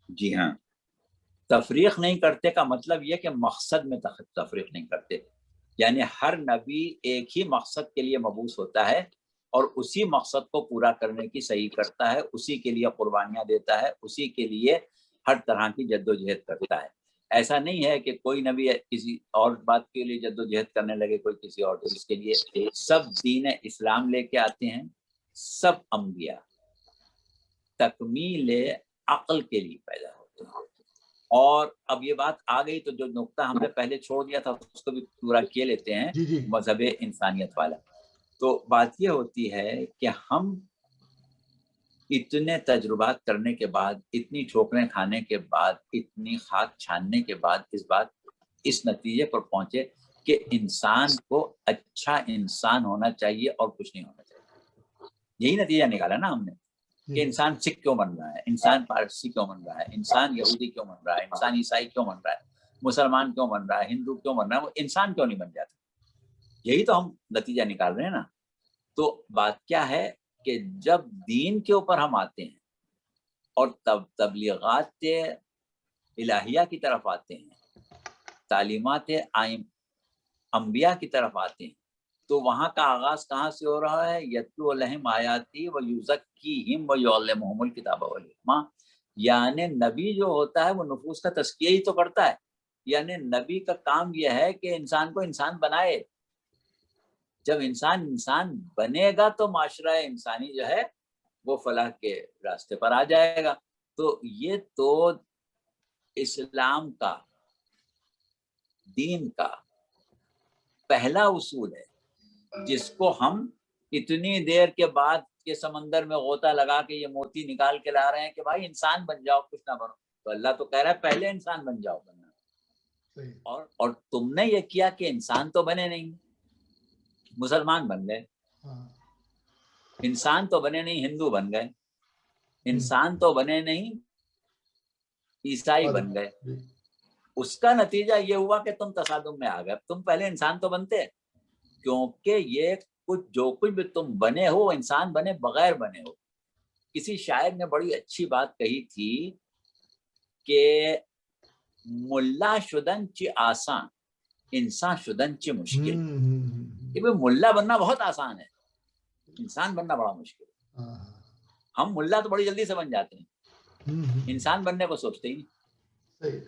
A: جی ہاں، تفریق نہیں کرتے کا مطلب یہ کہ مقصد میں تفریق نہیں کرتے. یعنی ہر نبی ایک ہی مقصد کے لیے مبعوث ہوتا ہے اور اسی مقصد کو پورا کرنے کی صحیح کرتا ہے، اسی کے لیے قربانیاں دیتا ہے، اسی کے لیے ہر طرح کی جد و جہد کرتا ہے. ایسا نہیں ہے کہ کوئی نبی کسی اور بات کے لیے جد و جہد کرنے لگے، کوئی کسی اور چیز کے لیے. سب دین اسلام لے کے آتے ہیں، سب انبیاء تکمیل عقل کے لیے پیدا ہوتے ہیں. اور اب یہ بات آ گئی تو جو نقطہ ہم نے پہلے چھوڑ دیا تھا اس کو بھی پورا کیے لیتے ہیں.
B: جی
A: مذہب انسانیت والا تو بات یہ ہوتی ہے کہ ہم اتنے تجربات کرنے کے بعد، اتنی ٹھوکریں کھانے کے بعد، اتنی خاک چھاننے کے بعد اس نتیجے پر پہنچے کہ انسان کو اچھا انسان ہونا چاہیے اور کچھ نہیں ہونا چاہیے. یہی نتیجہ نکالا نا ہم نے کہ انسان سکھ کیوں بن رہا ہے، انسان پارسی کیوں بن رہا ہے، انسان یہودی کیوں بن رہا ہے، انسان عیسائی کیوں بن رہا ہے، مسلمان کیوں بن رہا ہے، ہندو کیوں بن رہا ہے، وہ انسان کیوں نہیں بن جاتا. یہی تو ہم نتیجہ نکال رہے ہیں نا. تو بات کیا ہے کہ جب دین کے اوپر ہم آتے ہیں اور تبلیغات الہیہ کی طرف آتے ہیں، تعلیمات انبیاء کی طرف آتے ہیں، تو وہاں کا آغاز کہاں سے ہو رہا ہے؟ یتلو علیہم آیاتی و یزکیہم و یعلمہم الکتاب والحکمہ. یعنی نبی جو ہوتا ہے وہ نفوس کا تزکیہ ہی تو کرتا ہے. یعنی نبی کا کام یہ ہے کہ انسان کو انسان بنائے. جب انسان بنے گا تو معاشرہ انسانی جو ہے وہ فلاح کے راستے پر آ جائے گا. تو یہ تو اسلام کا، دین کا پہلا اصول ہے، جس کو ہم اتنی دیر کے بعد کے سمندر میں غوطہ لگا کے یہ موتی نکال کے لا رہے ہیں کہ بھائی انسان بن جاؤ، کچھ نہ بنو. تو اللہ تو کہہ رہا ہے پہلے انسان بن جاؤ. اور تم نے یہ کیا کہ انسان تو بنے نہیں، مسلمان بن گئے. انسان تو بنے نہیں، ہندو بن گئے. انسان تو بنے نہیں، عیسائی بن گئے. اس کا نتیجہ یہ ہوا کہ تم تصادم میں آ گئے. تم پہلے انسان تو بنتے، کیونکہ یہ جو کچھ بھی تم بنے ہو انسان بنے بغیر بنے ہو. کسی شاعر نے بڑی اچھی بات کہی تھی کہ ملا شدن چی آسان، انسان شدن چی مشکل. کہ ملا بننا بہت آسان ہے، انسان بننا بڑا مشکل ہے. ہم ملا تو بڑی جلدی سے بن جاتے ہیں، انسان بننے کو سوچتے ہی نہیں.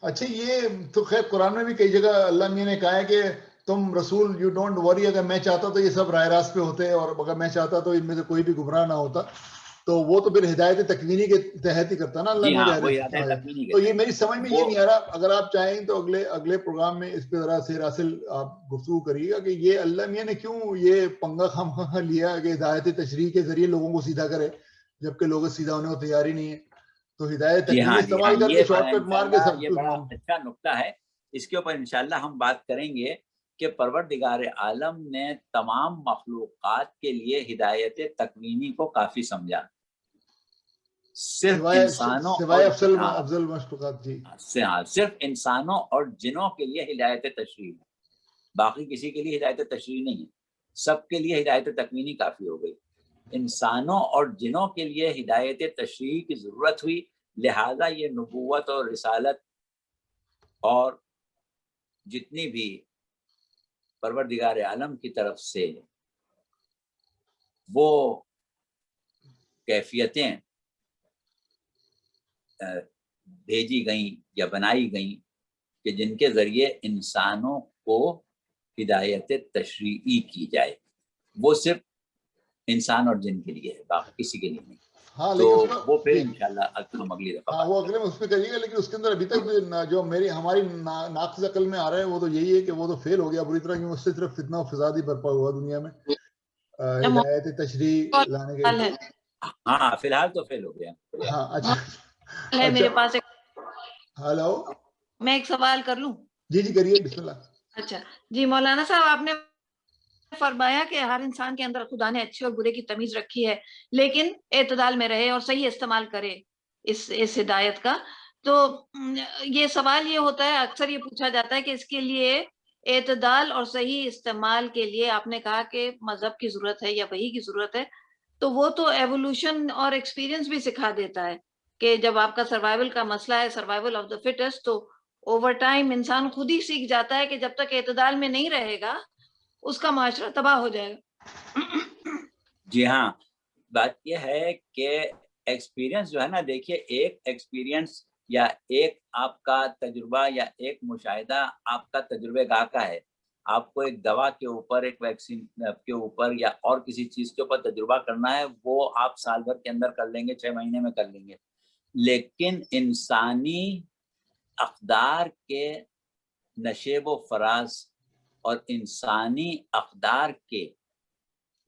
B: اچھا، یہ تو خیر قرآن میں بھی کئی جگہ اللہ میاں نے کہا ہے کہ تم رسول یو ڈونٹ وری، اگر میں چاہتا تو یہ سب راہ راست پہ ہوتے، اور اگر میں چاہتا تو ان میں سے کوئی بھی گمراہ نہ ہوتا. تو وہ تو پھر ہدایت تکوینی کے تحت ہی کرتا نا اللہ میاں. تو یہ میری سمجھ میں یہ نہیں آ رہا. اگر آپ چاہیں تو اگلے پروگرام میں اس پہ ذرا سے راسل آپ گفتگو کریے گا کہ یہ اللہ میاں نے کیوں یہ پنگا خام لیا کہ ہدایت تشریح کے ذریعے لوگوں کو سیدھا کرے، جبکہ لوگ سیدھا ہونے کو تیار ہی نہیں ہے. تو ہدایت تکوینی استعمال کر کے شارٹ کٹ مار کے سب.
A: یہ بڑا اچھا نقطہ ہے، اس کے اوپر انشاءاللہ ہم بات کریں گے کہ پروردگار عالم نے تمام مخلوقات کے لیے ہدایت تکوینی کو کافی سمجھا. صرف انسانوں صرف انسانوں اور جنوں کے لیے ہدایت تشریح ہے، باقی کسی کے لیے ہدایت تشریح نہیں ہے. سب کے لیے ہدایت تکوینی کافی ہو گئی. انسانوں اور جنوں کے لیے ہدایت تشریح کی ضرورت ہوئی، لہذا یہ نبوت اور رسالت اور جتنی بھی پروردگار عالم کی طرف سے وہ کیفیتیں بھیجی گئیں یا بنائی گئیں کہ جن کے ذریعے انسانوں کو ہدایت تشریعی کی جائے، وہ صرف انسان اور جن کے لیے ہے، باقی کسی کے لیے نہیں.
B: ہاں،
A: تو
B: لیکن
A: وہ پھر انشاءاللہ ہم اگلی دفعہ
B: ہاں وہ اگلے میں اس پہ کریے گا. لیکن اس کے اندر ابھی تک جو ہماری ناقص عقل میں آ رہا ہے وہ تو یہی ہے کہ وہ تو فیل ہو گیا بری طرح، کیونکہ اس سے صرف فتنہ و فساد ہی برپا ہوا دنیا میں ہدایت تشریح لانے کے.
A: ہاں فی الحال تو فیل ہو گیا.
B: ہاں اچھا
C: ہے میرے پاس
B: ہلو،
C: میں ایک سوال کر لوں؟
B: جی کریے، بسم اللہ.
C: اچھا جی، مولانا صاحب آپ نے فرمایا کہ ہر انسان کے اندر خدا نے اچھے اور برے کی تمیز رکھی ہے، لیکن اعتدال میں رہے اور صحیح استعمال کرے اس ہدایت کا. تو یہ سوال یہ ہوتا ہے، اکثر یہ پوچھا جاتا ہے کہ اس کے لیے اعتدال اور صحیح استعمال کے لیے آپ نے کہا کہ مذہب کی ضرورت ہے یا وحی کی ضرورت ہے. تو وہ تو ایوولوشن اور ایکسپیرینس بھی سکھا دیتا ہے کہ جب آپ کا سروائیول کا مسئلہ ہے، سروائیول آف دا فٹسٹ، تو اوور ٹائم انسان خود ہی سیکھ جاتا ہے کہ جب تک اعتدال میں نہیں رہے گا اس کا معاشرہ تباہ ہو جائے گا.
A: جی ہاں، بات یہ ہے کہ ایکسپیرینس جو ہے نا، دیکھیے ایک ایکسپیرینس یا ایک آپ کا تجربہ یا ایک مشاہدہ آپ کا تجربے گاہ کا ہے. آپ کو ایک دوا کے اوپر، ایک ویکسین کے اوپر یا اور کسی چیز کے اوپر تجربہ کرنا ہے، وہ آپ سال بھر کے اندر کر لیں گے، 6 مہینے میں کر لیں گے. لیکن انسانی اقدار کے نشیب و فراز اور انسانی اقدار کے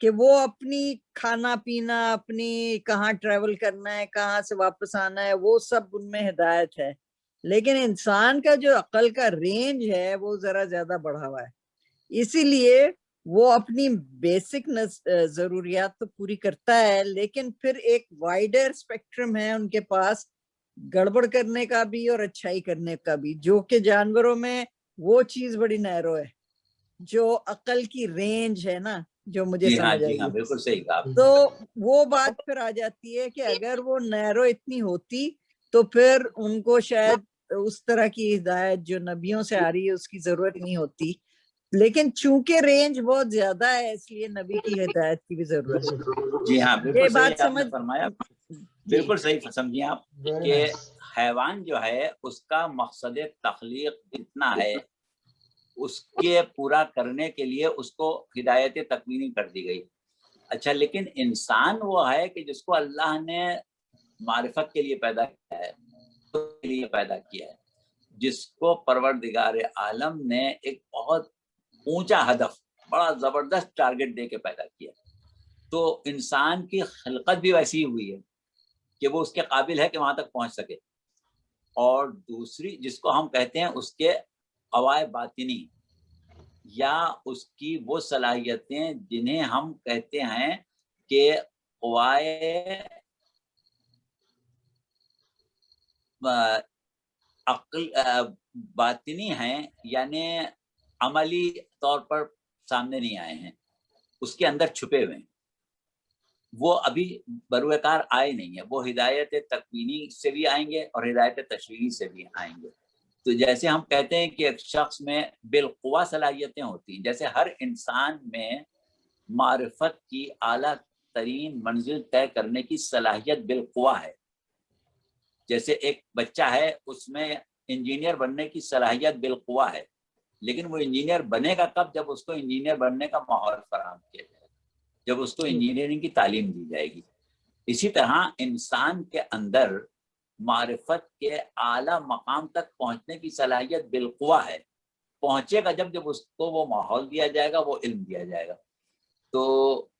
D: کہ وہ اپنی کھانا پینا، اپنی کہاں ٹریول کرنا ہے، کہاں سے واپس آنا ہے، وہ سب ان میں ہدایت ہے. لیکن انسان کا جو عقل کا رینج ہے وہ ذرا زیادہ بڑھا ہوا ہے، اسی لیے وہ اپنی بیسک ضروریات تو پوری کرتا ہے، لیکن پھر ایک وائڈر اسپیکٹرم ہے ان کے پاس گڑبڑ کرنے کا بھی اور اچھائی کرنے کا بھی، جو کہ جانوروں میں وہ چیز بڑی نیرو ہے، جو عقل کی رینج ہے نا، جو مجھے سمجھ آئی.
A: جی ہاں بالکل صحیح کہا.
D: تو وہ بات پھر آ جاتی ہے کہ اگر وہ نیرو اتنی ہوتی تو پھر ان کو شاید اس طرح کی ہدایت جو نبیوں سے آ رہی ہے اس کی ضرورت نہیں ہوتی، لیکن چونکہ رینج بہت زیادہ ہے اس لیے نبی کی ہدایت کی بھی ضرورت ہے.
A: جی ہاں
D: یہ
A: بالکل
D: بات
A: صحیح آپ نے
D: سمجھ،
A: فرمایا.
D: جی
A: بالکل صحیح سمجھیے آپ
B: Very
A: کہ
B: nice.
A: حیوان جو ہے اس کا مقصد تخلیق اتنا ہے، اس کے پورا کرنے کے لیے اس کو ہدایت تکوینی کر دی گئی. اچھا لیکن انسان وہ ہے کہ جس کو اللہ نے معرفت کے لیے پیدا کیا ہے، کے لیے پیدا کیا ہے، جس کو پروردگار عالم نے ایک بہت اونچا ہدف، بڑا زبردست ٹارگٹ دے کے پیدا کیا. تو انسان کی خلقت بھی ویسی ہوئی ہے کہ وہ اس کے قابل ہے کہ وہاں تک پہنچ سکے. اور دوسری جس کو ہم کہتے ہیں اس کے قوائے باطنی، یا اس کی وہ صلاحیتیں جنہیں ہم کہتے ہیں کہ قوائے عقل باطنی ہیں، یعنی عملی طور پر سامنے نہیں آئے ہیں، اس کے اندر چھپے ہوئے ہیں، وہ ابھی بروئے کار آئے نہیں ہیں. وہ ہدایت تکوینی سے بھی آئیں گے اور ہدایت تشریعی سے بھی آئیں گے. تو جیسے ہم کہتے ہیں کہ ایک شخص میں بالقوا صلاحیتیں ہوتی ہیں، جیسے ہر انسان میں معرفت کی اعلیٰ ترین منزل طے کرنے کی صلاحیت بالقوا ہے. جیسے ایک بچہ ہے، اس میں انجینئر بننے کی صلاحیت بالقوا ہے، لیکن وہ انجینئر بنے گا کب؟ جب اس کو انجینئر بننے کا ماحول فراہم کیا جائے، جب اس کو انجینئرنگ کی تعلیم دی جائے گی. اسی طرح انسان کے اندر معرفت کے اعلیٰ مقام تک پہنچنے کی صلاحیت بالقوا ہے. پہنچے گا جب اس کو وہ ماحول دیا جائے گا، وہ علم دیا جائے گا، تو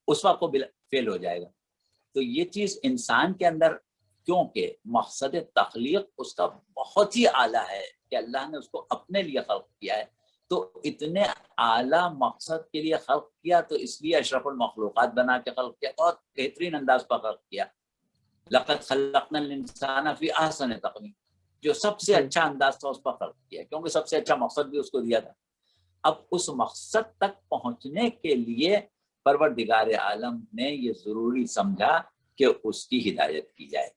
A: اس وقت وہ فیل ہو جائے گا. تو یہ چیز انسان کے اندر، کیونکہ مقصد تخلیق اس کا بہت ہی اعلیٰ ہے کہ اللہ نے اس کو اپنے لیے خلق کیا ہے، تو اتنے اعلیٰ مقصد کے لیے خلق کیا، تو اس لیے اشرف المخلوقات بنا کے خلق کیا، بہت بہترین انداز پر خلق کیا. لقد خلقنا الانسان فی احسن تقویم، جو سب سے اچھا انداز تھا اس پر خلق کیا، کیونکہ سب سے اچھا مقصد بھی اس کو دیا تھا. اب اس مقصد تک پہنچنے کے لیے پروردگار عالم نے یہ ضروری سمجھا کہ اس کی ہدایت کی جائے،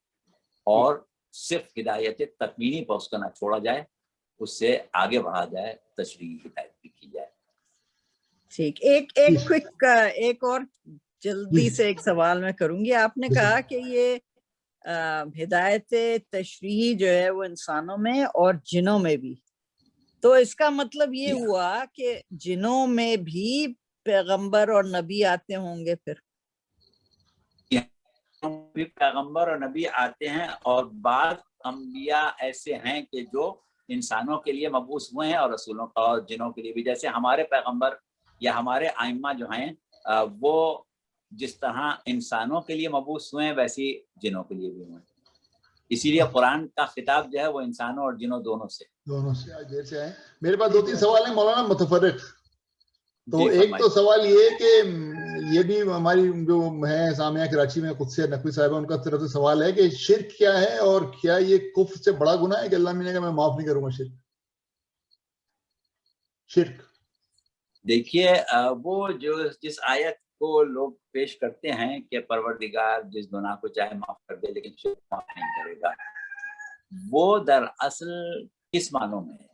A: اور صرف ہدایت تکوینی پر اس کا نہ چھوڑا جائے، اس سے آگے بڑھا جائے، تشریعی ہدایت بھی کی جائے.
D: ٹھیک. ایک اور جلدی سے ایک سوال میں کروں گی. آپ نے کہا کہ یہ ہدایت تشریعی جو ہے وہ انسانوں میں اور جنوں میں بھی، تو اس کا مطلب یہ ہوا کہ جنوں میں بھی پیغمبر اور نبی آتے ہوں گے؟ پھر
A: بھی پیغمبر اور نبی آتے ہیں، اور بعض انبیاء ایسے ہیں کہ جو انسانوں کے لیے مبعوث ہوئے ہیں اور رسولوں اور جنوں کے لیے بھی. جیسے ہمارے پیغمبر یا ہمارے ائمہ جو ہیں وہ جس طرح انسانوں کے لیے مبعوث ہوئے ہیں ویسی جنوں کے لیے بھی ہوئے ہیں. اسی لیے قرآن کا خطاب جو ہے وہ انسانوں اور جنوں دونوں سے
B: آج دیر سے آئے. میرے پاس 2-3 سوال ہیں مولانا متفرق. تو ایک تو
A: فرمائیے.
B: سوال یہ کہ یہ بھی ہماری جو ہے سامعہ کراچی میں قدسیہ نقوی صاحبہ، ان کا طرف سے سوال ہے کہ شرک کیا ہے، اور کیا یہ کفر سے بڑا گناہ ہے کہ اللہ نے کہا میں معاف نہیں کروں گا شرک؟
A: دیکھیے وہ جس آیت کو لوگ پیش کرتے ہیں کہ پروردگار جس گناہ کو چاہے معاف کر دے لیکن شرک معاف نہیں کرے گا، وہ دراصل کس معنوں میں ہے؟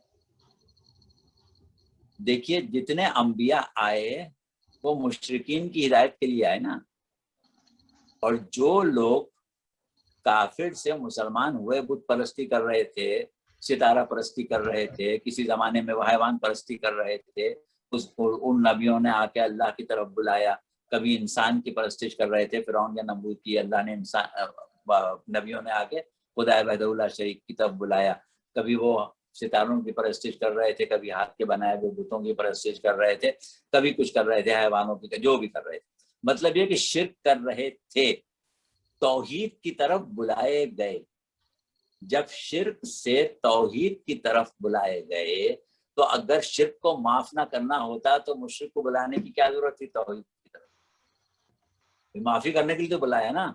A: دیکھیے جتنے انبیاء آئے وہ مشرکین کی ہدایت کے لیے آئے نا، اور جو لوگ کافر سے مسلمان ہوئے، بت پرستی کر رہے تھے، ستارہ پرستی کر رہے تھے، کسی زمانے میں وہ حیوان پرستی کر رہے تھے، ان نبیوں نے آ کے اللہ کی طرف بلایا. کبھی انسان کی پرستش کر رہے تھے، فرعون یا نمرود کی، اللہ نے نبیوں نے آ کے خدا وحدہ لا شریک کی طرف بلایا. کبھی وہ ستاروں کی پرستش کر رہے تھے، کبھی ہاتھ کے بنائے ہوئے بتوں کی پرستش کر رہے تھے، کبھی کچھ کر رہے تھے، حیوانوں کی، جو بھی کر رہے تھے. مطلب یہ کہ شرک کر رہے تھے، توحید کی طرف بلائے گئے. جب شرک سے توحید کی طرف بلائے گئے تو اگر شرک کو معاف نہ کرنا ہوتا تو مشرک کو بلانے کی کیا ضرورت تھی؟ توحید کی طرف معافی کرنے کے لیے تو بلایا نا.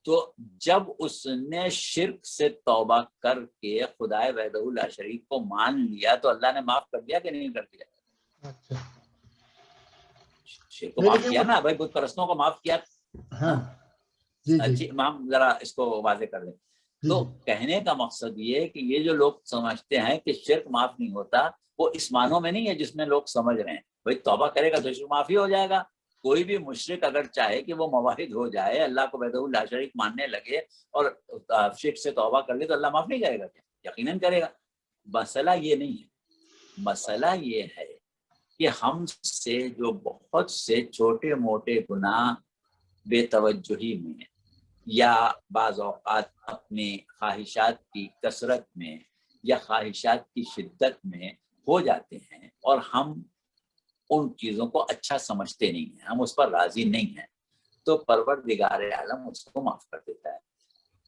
A: تو جب اس نے شرک سے توبہ کر کے خدائے وحدہ لا شریک کو مان لیا تو اللہ نے معاف کر دیا کہ نہیں کر دیا؟
B: اچھا
A: شرک کو معاف کیا نا بھائی، بت پرستوں کو معاف کیا.
B: ہاں جی
A: اچھی امام ذرا اس کو واضح کر دیں. تو کہنے کا مقصد یہ کہ یہ جو لوگ سمجھتے ہیں کہ شرک معاف نہیں ہوتا، وہ اس معنوں میں نہیں ہے جس میں لوگ سمجھ رہے ہیں. بھائی توبہ کرے گا تو شرک معافی ہو جائے گا. کوئی بھی مشرک اگر چاہے کہ وہ موحد ہو جائے، اللہ کو وحدہ لا شریک ماننے لگے اور شرک سے توبہ کر لے تو اللہ معاف نہیں کرے گا کیا؟ یقیناً کرے گا. مسئلہ یہ نہیں ہے. مسئلہ یہ ہے کہ ہم سے جو بہت سے چھوٹے موٹے گناہ بے توجہی میں یا بعض اوقات اپنے خواہشات کی کثرت میں یا خواہشات کی شدت میں ہو جاتے ہیں اور ہم ان چیزوں کو اچھا سمجھتے نہیں ہیں، ہم اس پر راضی نہیں ہیں، تو پروردگار عالم اس کو معاف کر دیتا ہے.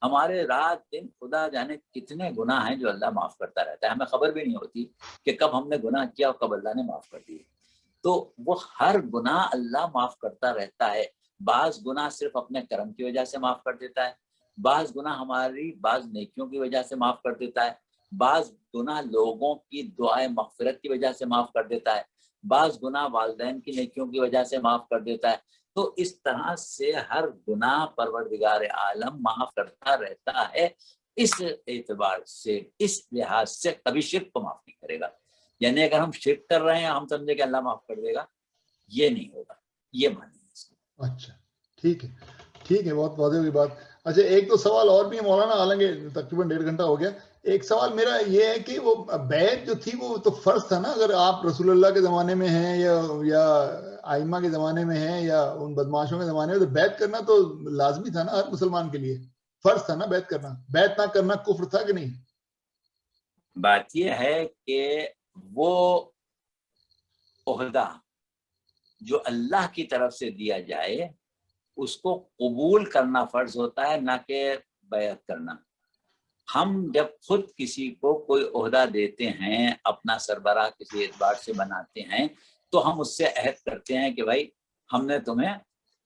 A: ہمارے رات دن خدا جانے کتنے گناہ ہیں جو اللہ معاف کرتا رہتا ہے، ہمیں خبر بھی نہیں ہوتی کہ کب ہم نے گناہ کیا اور کب اللہ نے معاف کر دیا. تو وہ ہر گناہ اللہ معاف کرتا رہتا ہے. بعض گناہ صرف اپنے کرم کی وجہ سے معاف کر دیتا ہے، بعض گناہ ہماری بعض نیکیوں کی وجہ سے معاف کر دیتا ہے، بعض گناہ لوگوں کی دعائیں مغفرت کی وجہ سے معاف کر دیتا ہے، بعض گناہ والدین کی نیکیوں کی وجہ سے معاف کر دیتا ہے. تو اس طرح سے ہر گناہ پروردگار عالم معاف کرتا رہتا ہے. اس اعتبار سے، اس لحاظ سے کبھی شرک کو معاف نہیں کرے گا. یعنی اگر ہم شرک کر رہے ہیں ہم سمجھے کہ اللہ معاف کر دے گا، یہ نہیں ہوگا. یہ مانیے.
B: اچھا ٹھیک ہے، ٹھیک ہے، بہت واضح ہوئی بات. اچھا ایک تو سوال اور بھی مولانا، حالانکہ تقریباً 1.5 گھنٹہ ہو گیا. ایک سوال میرا یہ ہے کہ وہ بیعت جو تھی وہ تو فرض تھا نا. اگر آپ رسول اللہ کے زمانے میں ہیں یا آئمہ کے زمانے میں ہیں یا ان بدماشوں کے زمانے میں، تو بیعت کرنا تو لازمی تھا نا ہر مسلمان کے لیے، فرض تھا نا بیعت کرنا. بیعت نہ کرنا کفر تھا کہ نہیں؟
A: بات یہ ہے کہ وہ عہدہ جو اللہ کی طرف سے دیا جائے اس کو قبول کرنا فرض ہوتا ہے، نہ کہ بیعت کرنا. ہم جب خود کسی کو کوئی عہدہ دیتے ہیں، اپنا سربراہ کسی اعتبار سے بناتے ہیں، تو ہم اس سے عہد کرتے ہیں کہ بھائی ہم نے تمہیں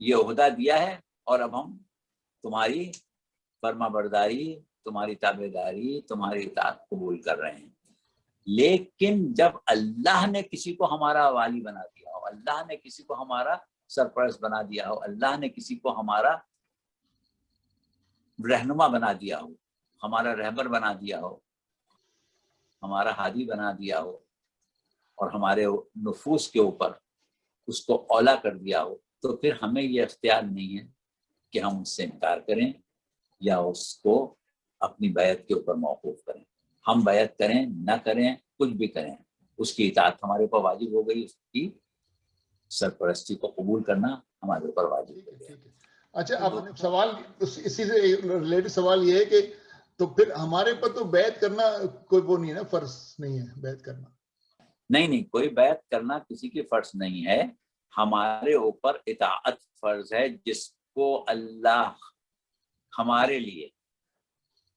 A: یہ عہدہ دیا ہے اور اب ہم تمہاری فرما برداری، تمہاری تابع داری، تمہاری اطاعت قبول کر رہے ہیں. لیکن جب اللہ نے کسی کو ہمارا والی بنا دیا ہو، اللہ نے کسی کو ہمارا سرپرست بنا دیا ہو، اللہ نے کسی کو ہمارا رہنما بنا دیا ہو، ہمارا رہبر بنا دیا ہو، ہمارا ہادی بنا دیا ہو اور ہمارے نفوس کے اوپر اس کو اولا کر دیا ہو، تو پھر ہمیں یہ اختیار نہیں ہے کہ ہم اس سے انکار کریں یا اس کو اپنی بیعت کے اوپر موقوف کریں. ہم بیعت کریں نہ کریں، کچھ بھی کریں، اس کی اطاعت ہمارے اوپر واجب ہو گئی، اس کی سرپرستی کو قبول کرنا ہمارے اوپر واجب ہو گیا.
B: اچھا اب سوال اسی سے ریلیٹڈ سوال یہ ہے کہ تو پھر ہمارے پر تو بیعت کرنا کوئی وہ نہیں ہے نا، فرض نہیں ہے بیعت کرنا؟
A: نہیں، کوئی بیعت کرنا کسی کی فرض نہیں ہے. ہمارے اوپر اطاعت فرض ہے، جس کو اللہ ہمارے لیے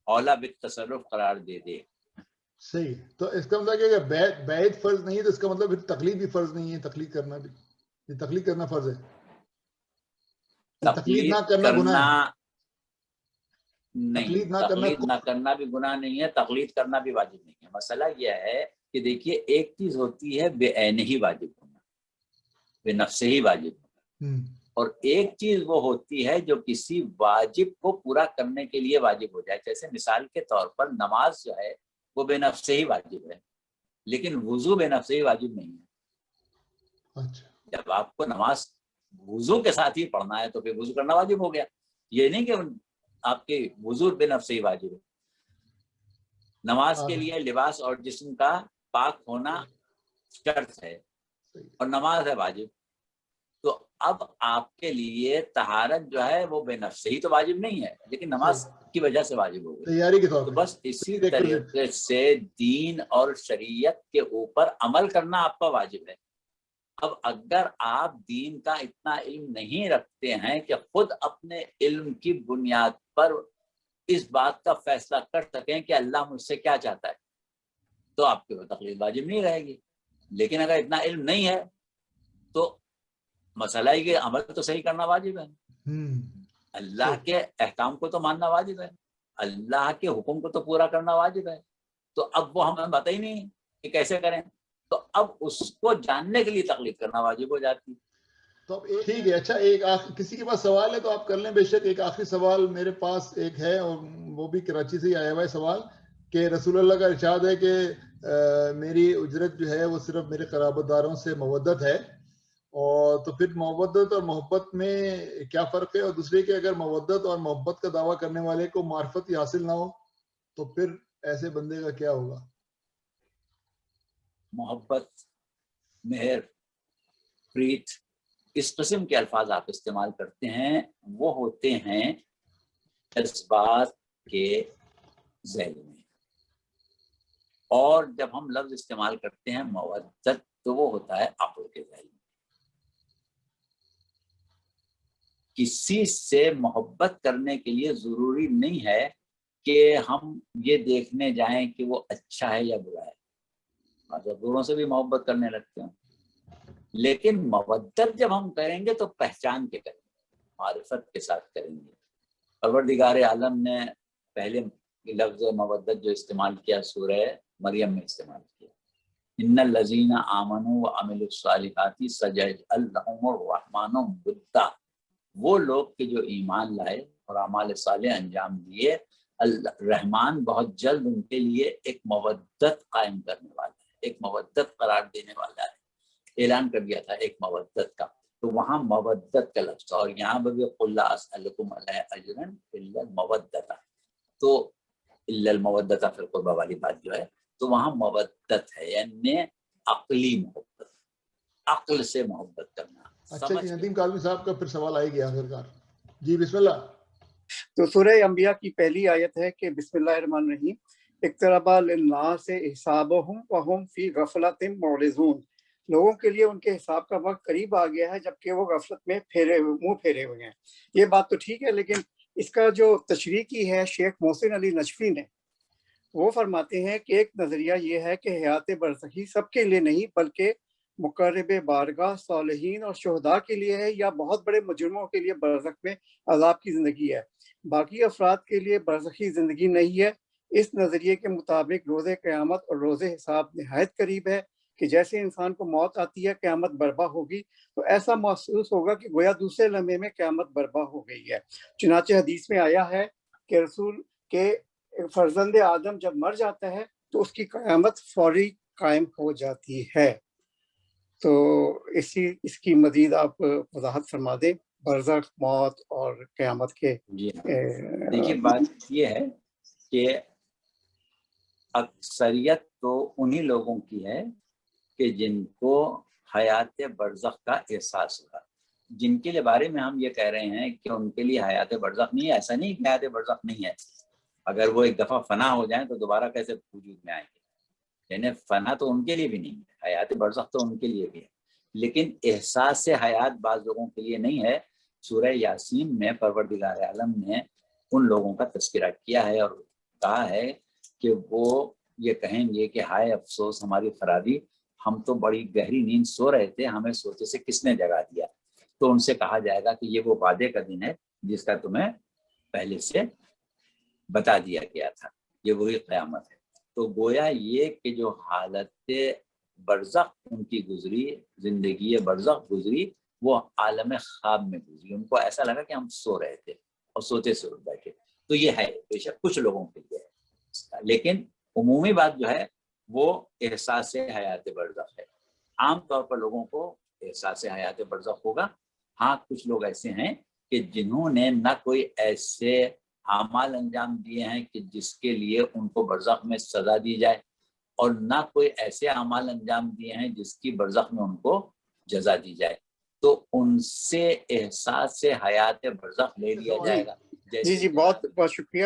A: اولا بالتصرف قرار دے دے.
B: صحیح. تو اس کا مطلب کہ بیعت فرض نہیں ہے تو اس کا مطلب پھر تقلید بھی فرض نہیں ہے. تقلید کرنا بھی، تقلید کرنا فرض ہے. تقلید نہ کرنا گناہ ہے.
A: نہیں، تقلید نہ کرنا بھی گناہ نہیں ہے، تقلید کرنا بھی واجب نہیں ہے. مسئلہ یہ ہے کہ دیکھیے ایک چیز ہوتی ہے بے عین ہی واجب ہونا، بے نفس ہی واجب ہونا، اور ایک چیز وہ ہوتی ہے جو کسی واجب کو پورا کرنے کے لیے واجب ہو جائے. جیسے مثال کے طور پر نماز جو ہے وہ بے نفس ہی واجب ہے، لیکن وضو بے نفس ہی واجب نہیں ہے. جب آپ کو نماز وضو کے ساتھ ہی پڑھنا ہے تو پھر وضو کرنا واجب ہو گیا. یہ نہیں کہ آپ کے وضو بے نفس ہی واجب ہے. نماز کے لیے لباس اور جسم کا پاک ہونا شرط ہے اور نماز ہے واجب. تو اب آپ کے لیے طہارت جو ہے وہ بے نفس ہی تو واجب نہیں ہے، لیکن نماز کی وجہ سے واجب ہو گئی. تو بس اسی طریقے سے دین اور شریعت کے اوپر عمل کرنا آپ کا واجب ہے. اب اگر آپ دین کا اتنا علم نہیں رکھتے ہیں کہ خود اپنے علم کی بنیاد پر اس بات کا فیصلہ کر سکیں کہ اللہ مجھ سے کیا چاہتا ہے، تو آپ کے اوپر تقلید واجب نہیں رہے گی. لیکن اگر اتنا علم نہیں ہے تو مسئلہ ہی کہ عمل تو صحیح کرنا واجب ہے. اللہ کے احکام کو تو ماننا واجب ہے، اللہ کے حکم کو تو پورا کرنا واجب ہے. تو اب وہ ہمیں پتہ ہی نہیں کہ کیسے کریں، تو اب اس کو جاننے کے لیے تقلید کرنا واجب ہو جاتی.
B: تو اب ٹھیک ہے. اچھا، ایک کسی کے پاس سوال ہے تو آپ کر لیں بے شک. ایک آخری سوال میرے پاس ایک ہے، اور وہ بھی کراچی سے ہی آیا ہوا ہے سوال، کہ رسول اللہ کا ارشاد ہے کہ میری اجرت جو ہے وہ صرف میرے قرابت داروں سے مودت ہے. اور تو پھر مودت اور محبت میں کیا فرق ہے؟ اور دوسرے کہ اگر مودت اور محبت کا دعویٰ کرنے والے کو معرفت ہی حاصل نہ ہو تو پھر ایسے بندے کا کیا ہوگا؟
A: محبت، مہر، پریت، اس قسم کے الفاظ آپ استعمال کرتے ہیں، وہ ہوتے ہیں جذبات کے ذیل میں. اور جب ہم لفظ استعمال کرتے ہیں مودت تو وہ ہوتا ہے عقل کے ذیل میں. کسی سے محبت کرنے کے لیے ضروری نہیں ہے کہ ہم یہ دیکھنے جائیں کہ وہ اچھا ہے یا برا ہے. معذوروں سے بھی محبت کرنے لگتے ہیں، لیکن مودت جب ہم کریں گے تو پہچان کے کریں گے، معرفت کے ساتھ کریں گے. پروردگار عالم نے پہلے لفظ مودت جو استعمال کیا سورہ مریم میں استعمال کیا، ان الذین آمنوا وعملوا الصالحات سیجعل لهم الرحمن ودا. وہ لوگ کہ جو ایمان لائے اور اعمال صالح انجام دیے، رحمان بہت جلد ان کے لیے ایک مودت قائم کرنے والا ہے، ایک مودت قرار دینے والا ہے. اعلان کر دیا تھا ایک مودت کا. تو وہاں مودت کا لفظ، اور یہاں بھی قل لا اسألکم علیہ اجرا الا المودۃ، تو الا المودۃ فی القربى والی بات جو ہے، تو وہاں مودت ہے، یعنی عقلی محبت، عقل سے محبت کرنا.
B: اچھا جی، ندیم کاظمی صاحب کا پھر سوال آئے گیا آخرکار. جی بسم اللہ.
E: تو سورہ انبیاء کی پہلی آیت ہے کہ بسم اللہ الرحمن الرحیم، اقترب للناس حسابهم وهم فی غفلۃ معرضون. لوگوں کے لیے ان کے حساب کا وقت قریب آ گیا ہے جبکہ وہ غفلت میں منہ پھیرے ہوئے ہیں. یہ بات تو ٹھیک ہے، لیکن اس کا جو تشریح کی ہے شیخ محسن علی نجفی نے، وہ فرماتے ہیں کہ ایک نظریہ یہ ہے کہ حیات برزخی سب کے لیے نہیں بلکہ مقرب بارگاہ صالحین اور شہداء کے لیے ہے، یا بہت بڑے مجرموں کے لیے برزخ میں عذاب کی زندگی ہے. باقی افراد کے لیے برزخی زندگی نہیں ہے. اس نظریے کے مطابق روز قیامت اور روز حساب نہایت قریب ہے کہ جیسے انسان کو موت آتی ہے قیامت برپا ہوگی، تو ایسا محسوس ہوگا کہ گویا دوسرے لمحے میں قیامت برپا ہو گئی ہے. چنانچہ حدیث میں آیا ہے کہ رسول کے فرزند آدم جب مر جاتا ہے تو اس کی قیامت فوری قائم ہو جاتی ہے. تو اس کی مزید آپ وضاحت فرما دیں، برزخ، موت اور قیامت کے.
A: جی دیکھیے، بات یہ ہے کہ اکثریت تو انہی لوگوں کی ہے کہ جن کو حیات برزخ کا احساس ہوا، جن کے بارے میں ہم یہ کہہ رہے ہیں کہ ان کے لیے حیات برزخ نہیں ہے. ایسا نہیں کہ حیات برزخ نہیں ہے، اگر وہ ایک دفعہ فنا ہو جائیں تو دوبارہ کیسے وجود میں آئیں گے؟ یعنی فنا تو ان کے لیے بھی نہیں ہے، حیات برزخ تو ان کے لیے بھی ہے، لیکن احساس سے حیات بعض لوگوں کے لیے نہیں ہے. سورہ یاسین میں پروردگار عالم نے ان لوگوں کا تذکرہ کیا ہے اور کہا ہے کہ وہ یہ کہیں گے کہ ہائے افسوس ہماری خرابی، ہم تو بڑی گہری نیند سو رہے تھے، ہمیں سوچے سے کس نے جگا دیا. تو ان سے کہا جائے گا کہ یہ وہ وعدے کا دن ہے جس کا تمہیں پہلے سے بتا دیا گیا تھا، یہ وہی قیامت ہے. تو گویا یہ کہ جو حالت برزخ ان کی گزری، زندگی برزخ گزری، وہ عالم خواب میں گزری. ان کو ایسا لگا کہ ہم سو رہے تھے اور سوتے سے اٹھ بیٹھے. تو یہ ہے بے شک کچھ لوگوں کے لیے ہے، لیکن عمومی بات جو ہے وہ احساس حیات برزخ ہے. عام طور پر لوگوں کو احساس حیات برزخ ہوگا. ہاں کچھ لوگ ایسے ہیں کہ جنہوں نے نہ کوئی ایسے اعمال انجام دیے ہیں کہ جس کے لیے ان کو برزخ میں سزا دی جائے، اور نہ کوئی ایسے اعمال انجام دیے ہیں جس کی برزخ میں ان کو جزا دی جائے. تو ان سے احساس سے حیات برزخ لے لیا جائے گا.
E: جی بہت بہت شکریہ.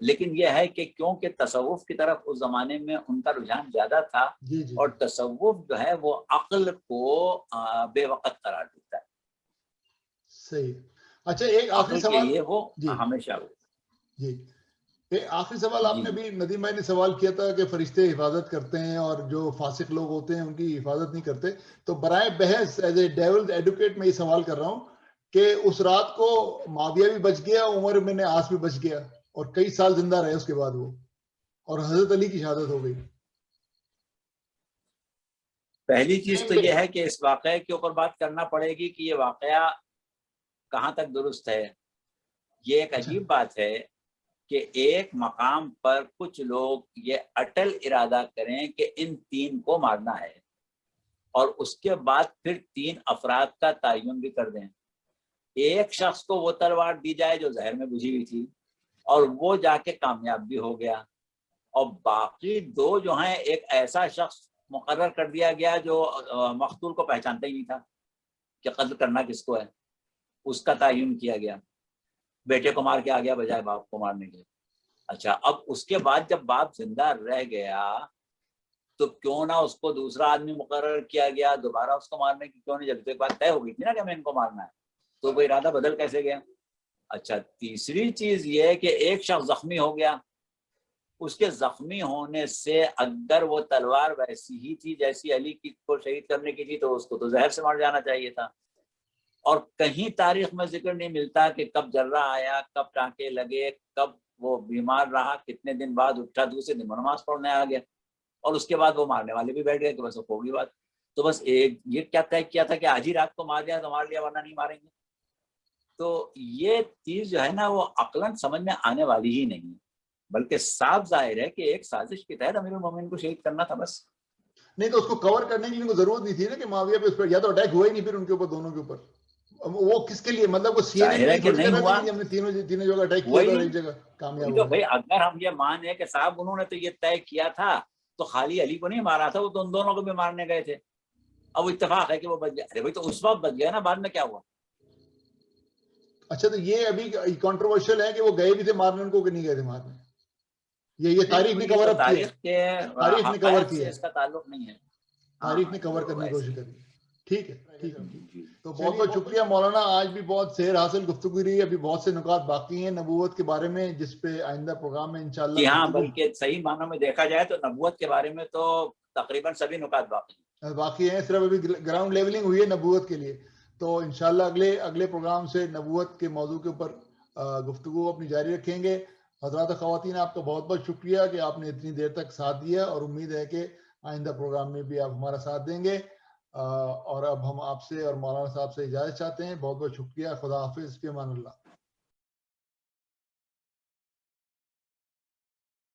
A: لیکن یہ ہے کہ کیونکہ تصوف کی طرف اس زمانے میں ان کا رجحان زیادہ تھا اور تصوف جو ہے وہ عقل کو بے وقت قرار دیتا ہے.
B: صحیح. اچھا ایک آخری سوال
A: یہ وہ ہمیشہ
B: جی ایک آخری سوال آپ نے بھی ندیم بھائی نے سوال کیا تھا کہ فرشتے حفاظت کرتے ہیں اور جو فاسق لوگ ہوتے ہیں ان کی حفاظت نہیں کرتے. تو برائے بحث ایز اے ڈیولز ایڈوکیٹ میں یہ سوال کر رہا ہوں کہ اس رات کو معاویہ بھی بچ گیا, عمر بن عاص بھی بچ گیا اور کئی سال زندہ رہے اس کے بعد وہ, اور حضرت علی کی شہادت ہو گئی.
A: پہلی چیز تو یہ ہے کہ اس واقعے کے اوپر بات کرنا پڑے گی کہ یہ واقعہ کہاں تک درست ہے. یہ ایک عجیب بات ہے کہ ایک مقام پر کچھ لوگ یہ اٹل ارادہ کریں کہ ان 3 کو مارنا ہے اور اس کے بعد پھر 3 افراد کا تعین بھی کر دیں. ایک شخص کو وہ تلوار دی جائے جو زہر میں بجھی ہوئی تھی اور وہ جا کے کامیاب بھی ہو گیا, اور باقی 2 جو ہیں ایک ایسا شخص مقرر کر دیا گیا جو مقتول کو پہچانتا ہی نہیں تھا کہ قتل کرنا کس کو ہے, اس کا تعین کیا گیا. بیٹے کو مار کے آ گیا بجائے باپ کو مارنے کے. اچھا اب اس کے بعد جب باپ زندہ رہ گیا تو کیوں نہ اس کو دوسرا آدمی مقرر کیا گیا دوبارہ اس کو مارنے کی, کیوں نہیں, جب تک بات طے ہو گئی تھی نا کہ ہمیں ان کو مارنا ہے, تو وہ ارادہ بدل کیسے گیا. اچھا تیسری چیز یہ کہ ایک شخص زخمی ہو گیا, اس کے زخمی ہونے سے اگر وہ تلوار ویسی ہی تھی جیسی علی کی کو شہید کرنے کی تھی تو اس کو تو زہر سے مار جانا چاہیے تھا. اور کہیں تاریخ میں ذکر نہیں ملتا کہ کب جرہ آیا, کب ٹانکے لگے, کب وہ بیمار رہا, کتنے دن بعد اٹھا, دوسرے دن نماز پڑھنے آ گیا, اور اس کے بعد وہ مارنے والے بھی بیٹھ گئے کہ بس ہوگی بات. تو بس ایک یہ کیا طے کیا تھا کہ آج ہی رات کو مار دیا تو مار لیا ورنہ نہیں ماریں گے. تو یہ چیز جو ہے نا وہ عقلاً سمجھ میں آنے والی ہی نہیں ہے, بلکہ صاف ظاہر ہے کہ ایک سازش کے تحت امیر المومنین کو شہید کرنا تھا بس. نہیں
B: تو اس کو کور کرنے کی ضرورت نہیں تھی نا کہ معاویہ پہ اس پر, یا تو اٹیک ہوا ہی نہیں پھر ان کے اوپر, دونوں کے اوپر. وہ کس کے لیے, مطلب وہ
A: نہیں ہوا,
B: ہم نے تینوں جگہ اٹیک کیا اور ایک جگہ کامیاب ہو
A: گئے. اگر ہم یہ مانے کہ صاحب انہوں نے تو یہ طے کیا تھا تو خالی علی کو نہیں مارا تھا, وہ تو ان دونوں کو بھی مارنے گئے تھے. اب وہ اتفاق ہے کہ وہ بچ گیا. ارے بھائی تو اس وقت بچ گیا نا, بعد میں کیا ہوا.
B: اچھا تو یہ ابھی کنٹروورشل ہے کہ وہ گئے بھی تھے مارنے ان کو کہ نہیں گئے تھے مارنے. یہ تاریخ نے کور اپ کیا, تاریخ نے کور کیا,
A: اس کا تعلق نہیں ہے,
B: تاریخ نے کور کرنے کی کوشش کری. ٹھیک ہے تو بہت بہت شکریہ مولانا, آج بھی بہت سیر حاصل گفتگو رہی. ابھی بہت سے نکات باقی ہیں نبوت کے بارے میں جس پہ آئندہ پروگرام میں انشاءاللہ.
A: جی ہاں, بلکہ صحیح معنوں میں دیکھا جائے تو نبوت کے بارے میں تو تقریباً سبھی نکات
B: باقی ہیں, صرف ابھی گراؤنڈ لیولنگ ہوئی ہے نبوت کے لیے. تو انشاءاللہ اگلے پروگرام سے نبوت کے موضوع کے اوپر گفتگو اپنی جاری رکھیں گے. حضرات خواتین آپ کا بہت بہت شکریہ کہ آپ نے اتنی دیر تک ساتھ دیا, اور امید ہے کہ آئندہ پروگرام میں بھی آپ ہمارا ساتھ دیں گے. اور اب ہم آپ سے اور مولانا صاحب سے اجازت چاہتے ہیں. بہت بہت شکریہ. خدا حافظ. فی امان اللہ.